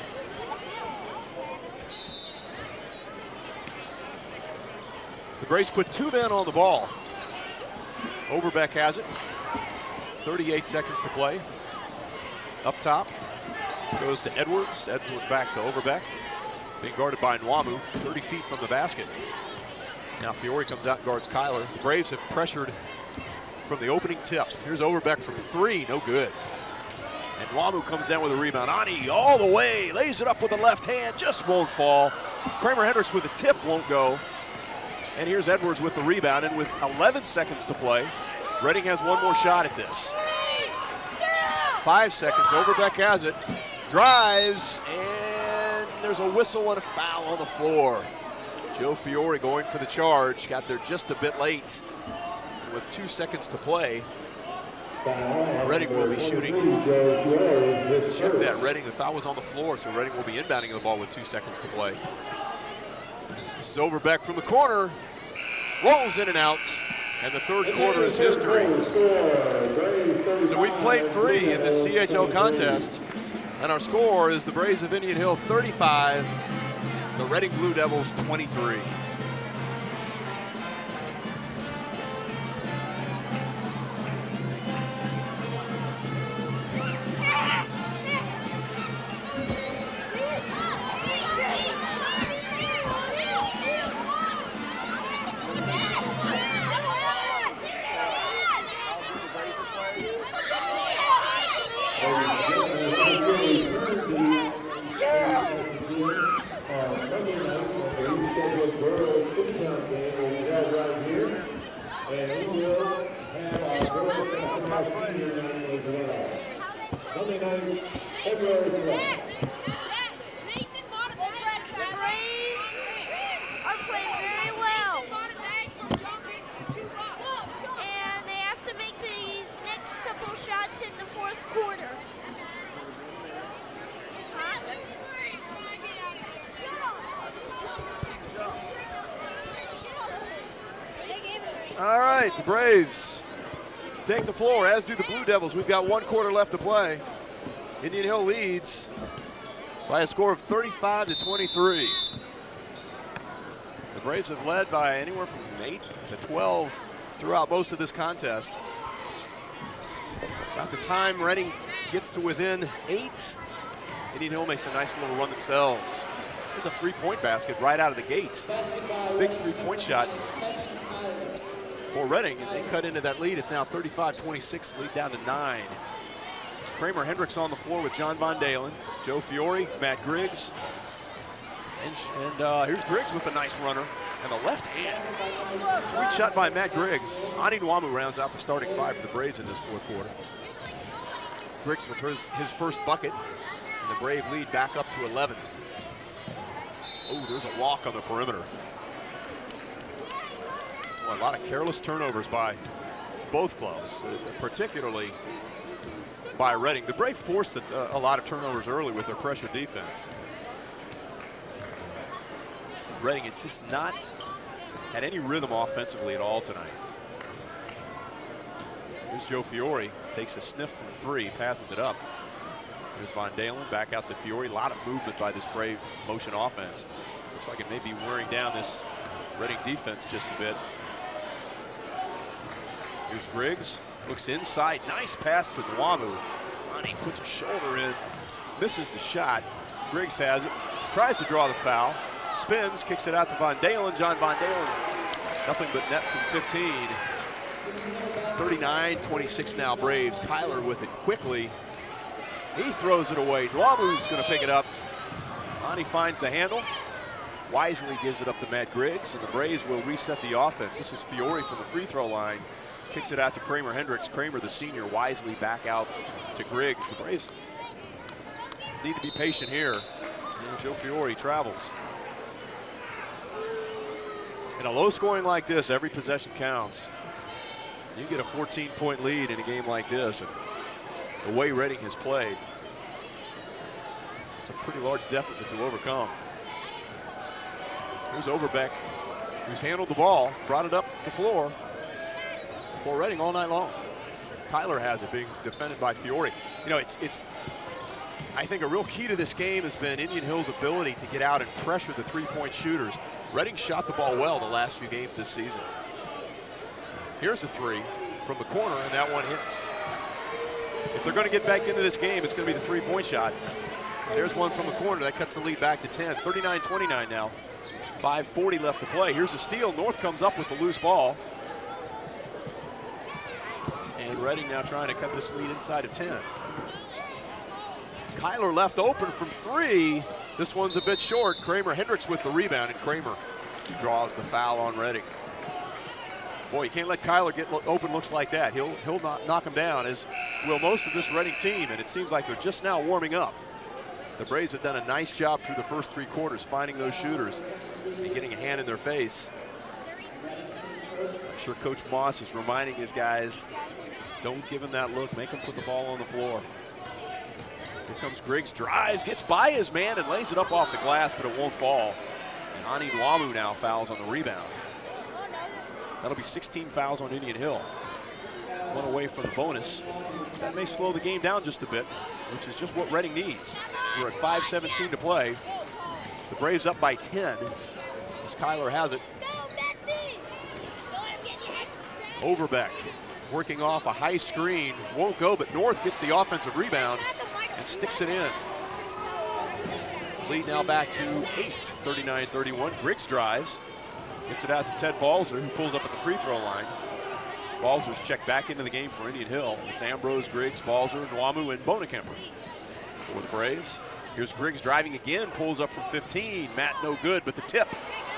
The Braves put 2 men on the ball. Overbeck has it. 38 seconds to play. Up top. Goes to Edwards. Edwards back to Overbeck. Being guarded by Nwamu, 30 feet from the basket. Now Fiore comes out and guards Kyler. The Braves have pressured from the opening tip. Here's Overbeck from 3, no good. And Nwamu comes down with a rebound. Ani all the way, lays it up with the left hand, just won't fall. Kramer Hendricks with a tip, won't go. And here's Edwards with the rebound, and with 11 seconds to play, Reading has one more shot at this. 5 seconds, Overbeck has it, drives, and there's a whistle and a foul on the floor. Joe Fiore going for the charge, got there just a bit late. And with 2 seconds to play, Reading will be shooting. Check that, Reading, the foul was on the floor, so Reading will be inbounding the ball with 2 seconds to play. This is Overbeck from the corner, rolls in and out, and the third quarter is history. So we've played 3 in this CHL contest, and our score is the Braves of Indian Hill 35, the Reading Blue Devils 23. All right, the Braves take the floor, as do the Blue Devils. We've got 1 quarter left to play. Indian Hill leads by a score of 35-23. The Braves have led by anywhere from 8 to 12 throughout most of this contest. About the time Reading gets to within 8, Indian Hill makes a nice little run themselves. There's a 3-point basket right out of the gate. Big 3-point shot for Reading, and they cut into that lead. It's now 35-26, lead down to 9. Kramer Hendricks on the floor with John Von Dalen, Joe Fiore, Matt Griggs, And here's Griggs with a nice runner. And the left hand. Sweet shot by Matt Griggs. Ani Nwamu rounds out the starting five for the Braves in this fourth quarter. Griggs with his first bucket. And the Brave lead back up to 11. Oh, there's a walk on the perimeter. Well, a lot of careless turnovers by both clubs, particularly by Reading. The Brave forced a lot of turnovers early with their pressure defense. Reading has just not had any rhythm offensively at all tonight. Here's Joe Fiore, takes a sniff from three, passes it up. There's Von Dalen back out to Fiore. A lot of movement by this Brave motion offense. Looks like it may be wearing down this Reading defense just a bit. Here's Griggs, looks inside, nice pass to Nwamu. Ani puts a shoulder in, misses the shot. Griggs has it, tries to draw the foul, spins, kicks it out to Von Dalen. John Von Dalen, nothing but net from 15. 39-26 now Braves. Kyler with it quickly. He throws it away. Nwamu's going to pick it up. Ani finds the handle. Wisely gives it up to Matt Griggs, and the Braves will reset the offense. This is Fiore from the free throw line. Kicks it out to Kramer Hendricks. Kramer, the senior, wisely back out to Griggs. The Braves need to be patient here. And Joe Fiore travels. In a low scoring like this, every possession counts. You get a 14-point lead in a game like this, and the way Reading has played, it's a pretty large deficit to overcome. Here's Overbeck, who's handled the ball, brought it up the floor for Reading all night long. Kyler has it, being defended by Fiore. You know, it's I think a real key to this game has been Indian Hill's ability to get out and pressure the three-point shooters. Reading shot the ball well the last few games this season. Here's a three from the corner, and that one hits. If they're going to get back into this game, it's going to be the three-point shot. There's one from the corner that cuts the lead back to 10. 39-29 now. 5:40 left to play. Here's a steal. North comes up with the loose ball. And Reading now trying to cut this lead inside of 10. Kyler left open from three. This one's a bit short. Kramer Hendricks with the rebound, and Kramer draws the foul on Reading. Boy, you can't let Kyler get open looks like that. He'll knock him down, as will most of this Reading team, and it seems like they're just now warming up. The Braves have done a nice job through the first three quarters finding those shooters and getting a hand in their face. I'm sure Coach Moss is reminding his guys, don't give him that look, make him put the ball on the floor. Here comes Griggs, drives, gets by his man and lays it up off the glass, but it won't fall. And Ani Nwamu now fouls on the rebound. That'll be 16 fouls on Indian Hill. One away from the bonus. That may slow the game down just a bit, which is just what Reading needs. We're at 5:17 to play. The Braves up by 10, as Kyler has it. Overbeck working off a high screen. Won't go, but North gets the offensive rebound and sticks it in. Lead now back to 8, 39-31. Griggs drives. Gets it out to Ted Balzer, who pulls up at the free throw line. Balzer's checked back into the game for Indian Hill. It's Ambrose, Griggs, Balzer, Nwamu, and Bonekemper for the Braves. Here's Griggs driving again, pulls up from 15. Matt no good, but the tip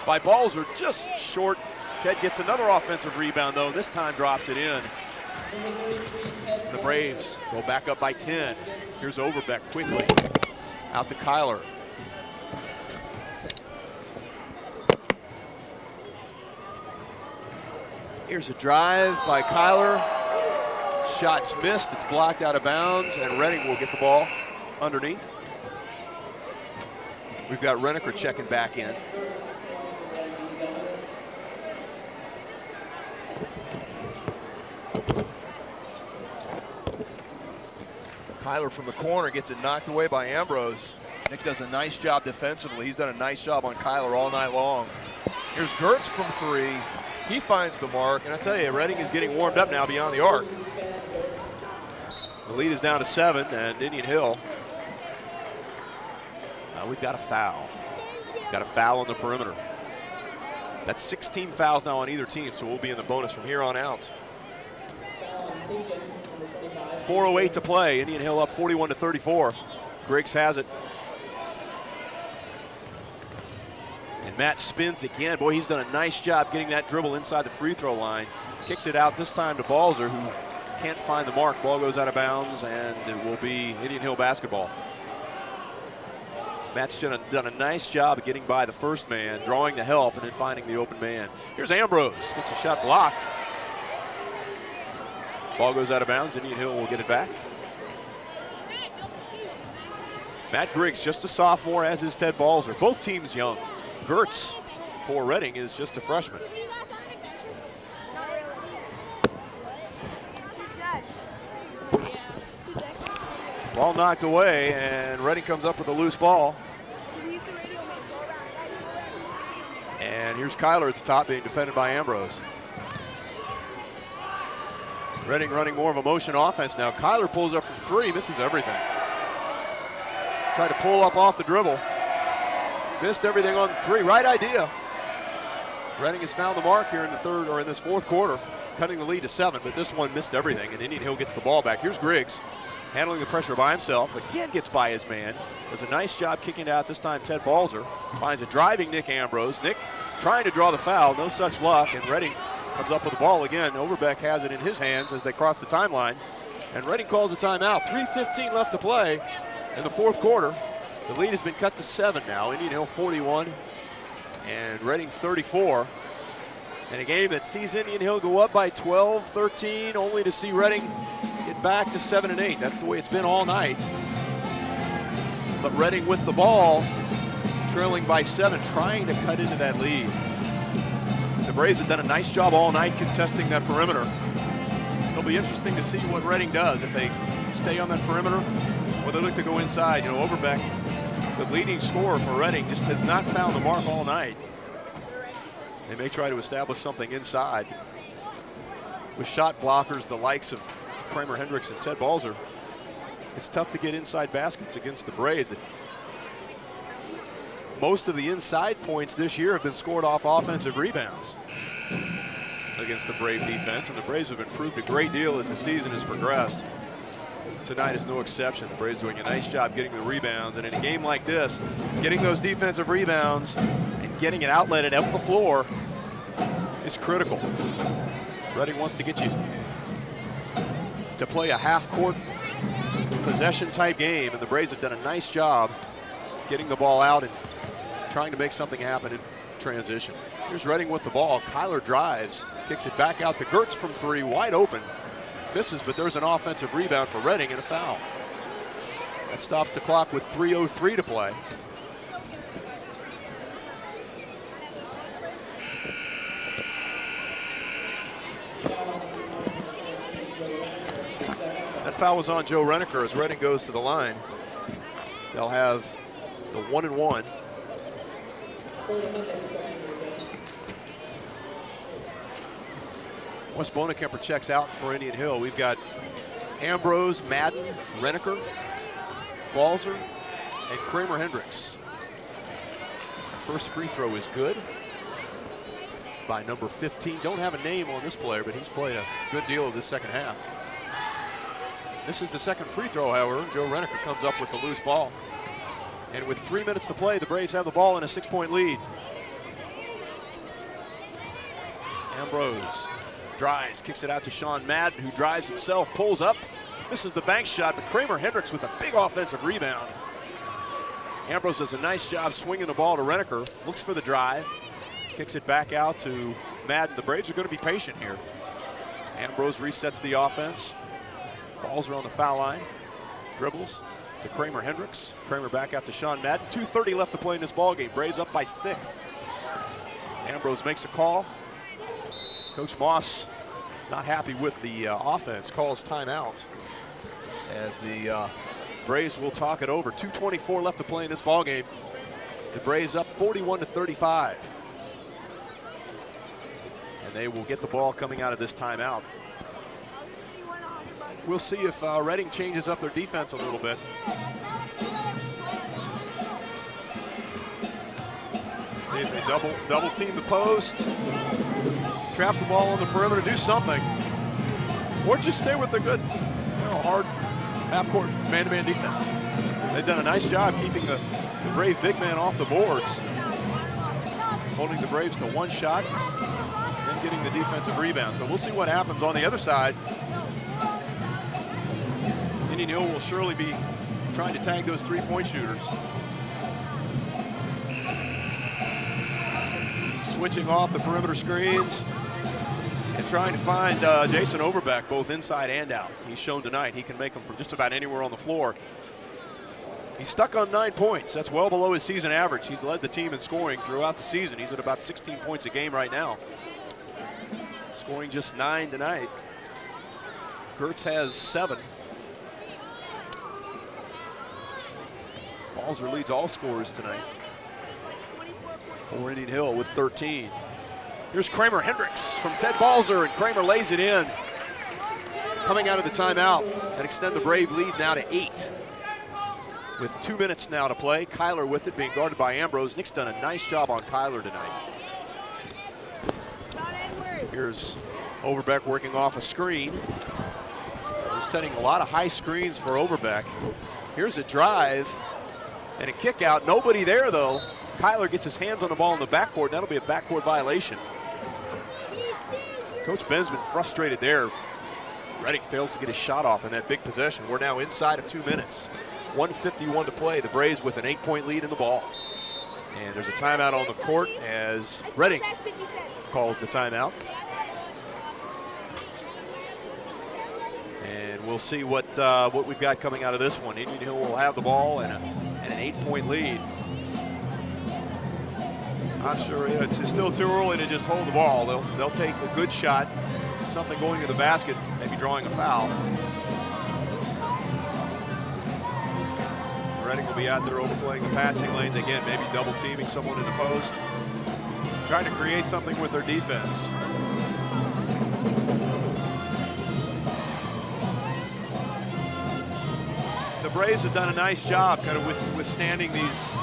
by Balzer just short. Ted gets another offensive rebound, though. This time drops it in. The Braves go back up by 10. Here's Overbeck quickly. Out to Kyler. Here's a drive by Kyler. Shot's missed, it's blocked out of bounds, and Reading will get the ball underneath. We've got Reneker checking back in. Kyler from the corner gets it knocked away by Ambrose. Nick does a nice job defensively. He's done a nice job on Kyler all night long. Here's Gertz from three. He finds the mark, and I tell you, Reading is getting warmed up now beyond the arc. The lead is down to 7, and Indian Hill. We've got a foul. Got a foul on the perimeter. That's 16 fouls now on either team, so we'll be in the bonus from here on out. 4:08 to play. Indian Hill up 41-34. Griggs has it. And Matt spins again. Boy, he's done a nice job getting that dribble inside the free throw line. Kicks it out this time to Balzer, who can't find the mark. Ball goes out of bounds, and it will be Indian Hill basketball. Matt's done a nice job of getting by the first man, drawing the help, and then finding the open man. Here's Ambrose. Gets a shot blocked. Ball goes out of bounds. Indian Hill will get it back. Matt Griggs, just a sophomore, as is Ted Balzer. Both teams young. Gertz for Reading is just a freshman. Ball knocked away, and Reading comes up with a loose ball. And here's Kyler at the top being defended by Ambrose. Reading running more of a motion offense now. Kyler pulls up from three, misses everything. Tried to pull up off the dribble. Missed everything on the three. Right idea. Reading has found the mark here in the third, or in this fourth quarter, cutting the lead to 7, but this one missed everything, and Indian Hill gets the ball back. Here's Griggs, handling the pressure by himself. Again gets by his man. Does a nice job kicking it out. This time Ted Balzer finds a driving Nick Ambrose. Nick trying to draw the foul. No such luck. And Reading comes up with the ball again. Overbeck has it in his hands as they cross the timeline. And Reading calls a timeout. 3:15 left to play in the fourth quarter. The lead has been cut to 7 now. Indian Hill 41 and Reading 34. In a game that sees Indian Hill go up by 12, 13, only to see Reading get back to 7 and 8. That's the way it's been all night. But Reading with the ball, trailing by 7, trying to cut into that lead. The Braves have done a nice job all night contesting that perimeter. It'll be interesting to see what Reading does, if they stay on that perimeter or they look to go inside. You know, Overbeck, the leading scorer for Reading, just has not found the mark all night. They may try to establish something inside with shot blockers the likes of Kramer Hendricks and Ted Balzer. It's tough to get inside baskets against the Braves. Most of the inside points this year have been scored off offensive rebounds against the Brave defense, and the Braves have improved a great deal as the season has progressed. Tonight is no exception. The Braves doing a nice job getting the rebounds, and in a game like this, getting those defensive rebounds and getting it outletted up the floor is critical. Reading wants to get you to play a half-court possession-type game, and the Braves have done a nice job getting the ball out and trying to make something happen in transition. Here's Reading with the ball. Kyler drives, kicks it back out to Gertz from 3, wide open. Misses, but there's an offensive rebound for Reading and a foul. That stops the clock with 3:03 to play. That foul was on Joe Reneker as Reading goes to the line. They'll have the 1-and-1. Wes Bonekemper checks out for Indian Hill. We've got Ambrose, Madden, Reneker, Balzer, and Kramer Hendricks. First free throw is good by number 15. Don't have a name on this player, but he's played a good deal of this second half. This is the second free throw, however. Joe Reneker comes up with the loose ball. And with 3 minutes to play, the Braves have the ball in a 6-point lead. Ambrose drives, kicks it out to Sean Madden, who drives himself, pulls up. This is the bank shot, but Kramer Hendricks with a big offensive rebound. Ambrose does a nice job swinging the ball to Reneker, looks for the drive, kicks it back out to Madden. The Braves are going to be patient here. Ambrose resets the offense. Balls are on the foul line. Dribbles to Kramer Hendricks. Kramer back out to Sean Madden. 2:30 left to play in this ballgame. Braves up by 6. Ambrose makes a call. Coach Moss not happy with the offense, calls timeout as the Braves will talk it over. 2:24 left to play in this ballgame. The Braves up 41-35. And they will get the ball coming out of this timeout. We'll see if Reading changes up their defense a little bit. See if they double team the post, trap the ball on the perimeter, do something, or just stay with the good, hard half-court man-to-man defense. They've done a nice job keeping the Brave big man off the boards. holding the Braves to one shot, and then getting the defensive rebound. So we'll see what happens on the other side. Indian Hill will surely be trying to tag those three-point shooters. Switching off the perimeter screens and trying to find Jason Overbeck both inside and out. He's shown tonight he can make them from just about anywhere on the floor. He's stuck on 9 points. That's well below his season average. He's led the team in scoring throughout the season. He's at about 16 points a game right now. Scoring just 9 tonight. Gertz has 7. Balzer leads all scorers tonight for Indian Hill with 13. Here's Kramer Hendricks from Ted Balzer, and Kramer lays it in. Coming out of the timeout and extend the Brave lead now to 8. With 2 minutes now to play. Kyler with it, being guarded by Ambrose. Nick's done a nice job on Kyler tonight. Here's Overbeck working off a screen. They're setting a lot of high screens for Overbeck. Here's a drive and a kick out. Nobody there though. Kyler gets his hands on the ball in the backcourt. That'll be a backcourt violation. Coach Bensman frustrated there. Redding fails to get his shot off in that big possession. We're now inside of 2 minutes. 1:51 to play. The Braves with an 8-point lead in the ball. And there's a timeout on the court as Redding calls the timeout. And we'll see what we've got coming out of this one. Indian Hill will have the ball and an 8-point lead. I'm sure it's still too early to just hold the ball. They'll take a good shot, something going to the basket, maybe drawing a foul. Redding will be out there overplaying the passing lanes again, maybe double teaming someone in the post, trying to create something with their defense. The Braves have done a nice job kind of withstanding these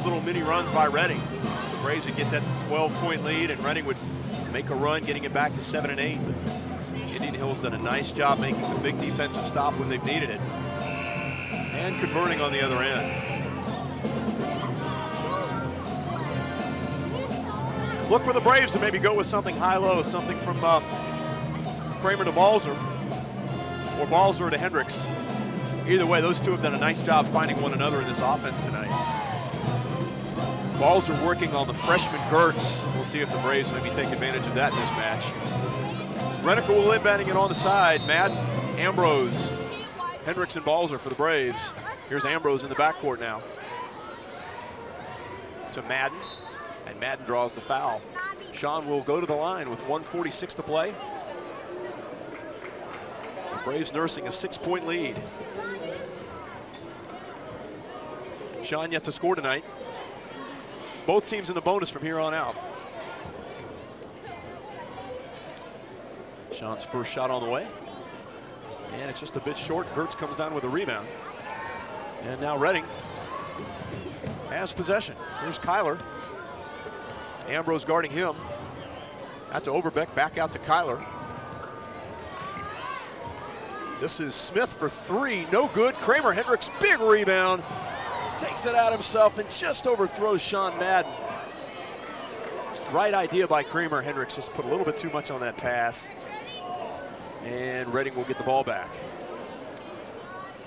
little mini runs by Redding. The Braves would get that 12-point lead, and Redding would make a run, getting it back to 7 and 8. Indian Hill's done a nice job making the big defensive stop when they've needed it, and converting on the other end. Look for the Braves to maybe go with something high-low, something from Kramer to Balzer, or Balzer to Hendricks. Either way, those two have done a nice job finding one another in this offense tonight. Balzer working on the freshman Gertz. We'll see if the Braves maybe take advantage of that in this match. Reniker will inbounding it on the side. Madden, Ambrose, Hendricks, and Balzer for the Braves. Here's Ambrose in the backcourt now. To Madden, and Madden draws the foul. Sean will go to the line with 1:46 to play. The Braves nursing a 6-point lead. Sean yet to score tonight. Both teams in the bonus from here on out. Sean's first shot on the way. And it's just a bit short. Gertz comes down with a rebound. And now Redding has possession. Here's Kyler. Ambrose guarding him. Out to Overbeck, back out to Kyler. This is Smith for 3, no good. Kramer Hendricks, big rebound. Takes it out himself and just overthrows Sean Madden. Right idea by Kramer Hendricks, just put a little bit too much on that pass. And Redding will get the ball back.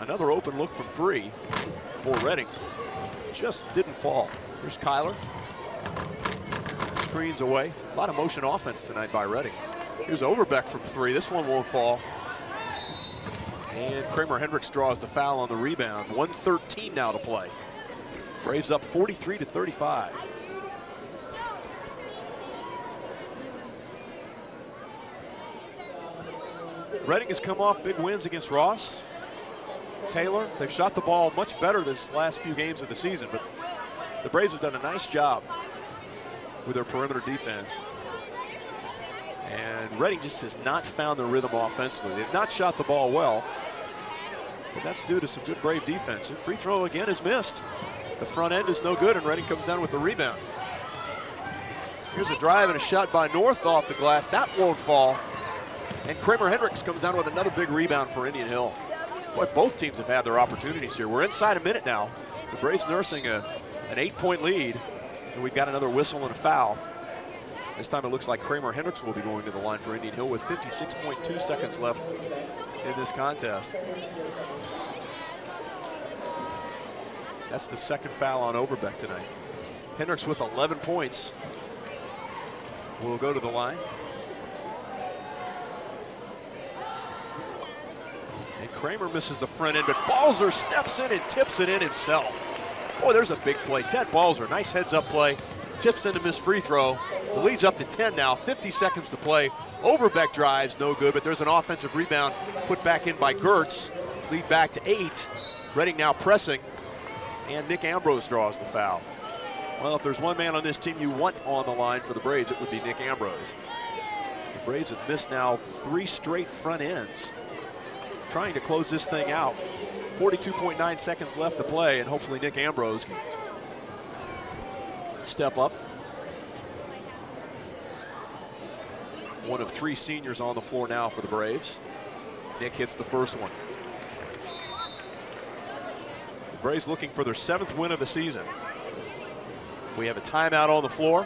Another open look from 3 for Redding. Just didn't fall. Here's Kyler. Screens away. A lot of motion offense tonight by Redding. Here's Overbeck from 3. This one won't fall. And Kramer Hendricks draws the foul on the rebound. 1:13 now to play. Braves up 43-35. Redding has come off big wins against Ross, Taylor. They've shot the ball much better this last few games of the season, but the Braves have done a nice job with their perimeter defense. And Redding just has not found their rhythm offensively. They've not shot the ball well, but that's due to some good Brave defense. The free throw again is missed. The front end is no good, and Redding comes down with the rebound. Here's a drive and a shot by North off the glass. That won't fall. And Kramer Hendricks comes down with another big rebound for Indian Hill. Boy, both teams have had their opportunities here. We're inside a minute now. The Braves nursing an 8-point lead. And we've got another whistle and a foul. This time it looks like Kramer Hendricks will be going to the line for Indian Hill with 56.2 seconds left in this contest. That's the second foul on Overbeck tonight. Hendricks with 11 points will go to the line. And Kramer misses the front end, but Balzer steps in and tips it in himself. Boy, there's a big play. Ted Balzer, nice heads-up play. Tips into missed free throw. The lead's up to 10 now, 50 seconds to play. Overbeck drives, no good, but there's an offensive rebound put back in by Gertz. Lead back to 8. Reading now pressing, and Nick Ambrose draws the foul. Well, if there's one man on this team you want on the line for the Braves, it would be Nick Ambrose. The Braves have missed now 3 straight front ends, trying to close this thing out. 42.9 seconds left to play, and hopefully Nick Ambrose can step up. One of 3 seniors on the floor now for the Braves. Nick hits the first one. The Braves looking for their 7th win of the season. We have a timeout on the floor.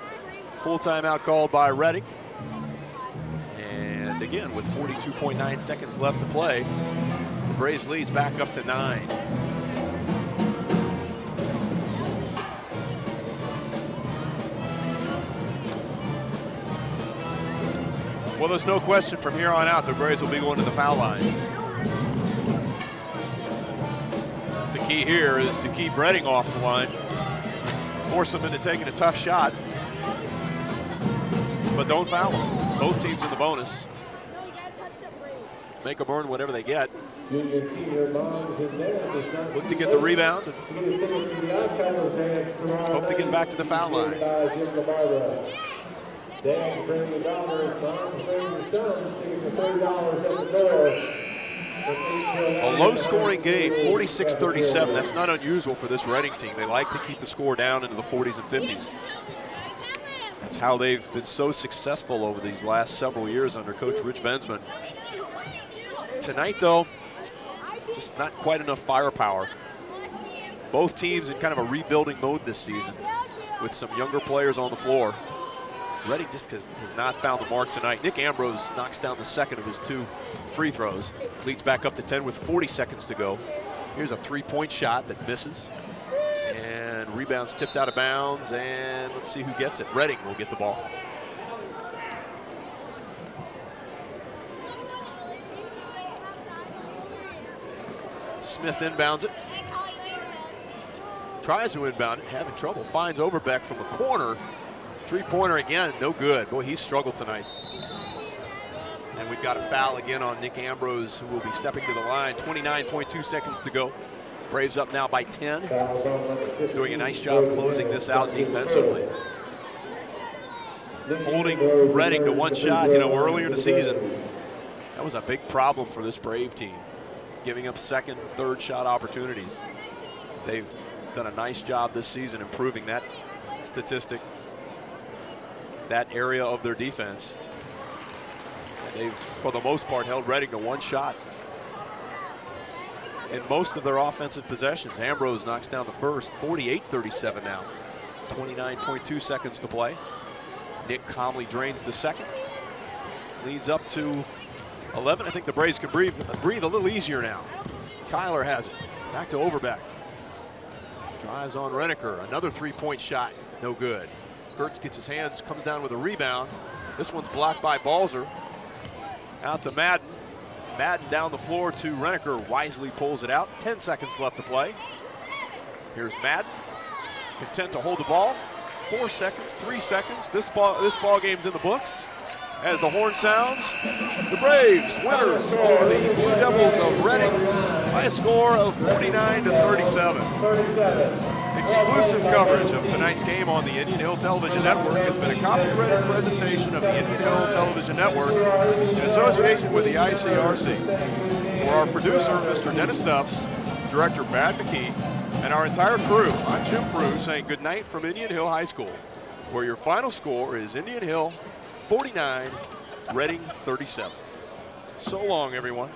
Full timeout called by Reading. And again, with 42.9 seconds left to play, the Braves leads back up to 9. Well, there's no question from here on out the Braves will be going to the foul line. The key here is to keep Reading off the line, force them into taking a tough shot, but don't foul them. Both teams in the bonus. Make them earn whatever they get. Look to get the rebound. Hope to get back to the foul line. A low-scoring game, 46-37. That's not unusual for this Reading team. They like to keep the score down into the 40s and 50s. That's how they've been so successful over these last several years under Coach Rich Bensman. Tonight, though, just not quite enough firepower. Both teams in kind of a rebuilding mode this season with some younger players on the floor. Reading just has not found the mark tonight. Nick Ambrose knocks down the second of his 2 free throws. Leads back up to 10 with 40 seconds to go. Here's a 3-point shot that misses. And rebounds tipped out of bounds, and let's see who gets it. Reading will get the ball. Smith inbounds it. Tries to inbound it, having trouble. Finds Overbeck from the corner. 3-pointer again, no good. Boy, he's struggled tonight. And we've got a foul again on Nick Ambrose, who will be stepping to the line. 29.2 seconds to go. Braves up now by 10. Doing a nice job closing this out defensively. Holding Reading to 1 shot, earlier in the season. That was a big problem for this Brave team, giving up 2nd, 3rd shot opportunities. They've done a nice job this season improving that statistic, that area of their defense. And they've, for the most part, held Reading to 1 shot in most of their offensive possessions. Ambrose knocks down the first, 48-37 now. 29.2 seconds to play. Nick calmly drains the second. Leads up to 11. I think the Braves can breathe a little easier now. Kyler has it. Back to Overbeck. Drives on Reneker. Another 3-point shot. No good. Gertz gets his hands, comes down with a rebound. This one's blocked by Balzer. Out to Madden. Madden down the floor to Reneker. Wisely pulls it out. 10 seconds left to play. Here's Madden. Content to hold the ball. 4 seconds, 3 seconds. This ball game's in the books. As the horn sounds, the Braves winners are the Blue Devils of Reading by a score of 49-37. Exclusive coverage of tonight's game on the Indian Hill Television Network has been a copyrighted presentation of the Indian Hill Television Network in association with the ICRC. For our producer, Mr. Dennis Stubbs, Director Brad McKee, and our entire crew, I'm Jim Prue saying good night from Indian Hill High School, where your final score is Indian Hill 49, Reading 37. So long, everyone.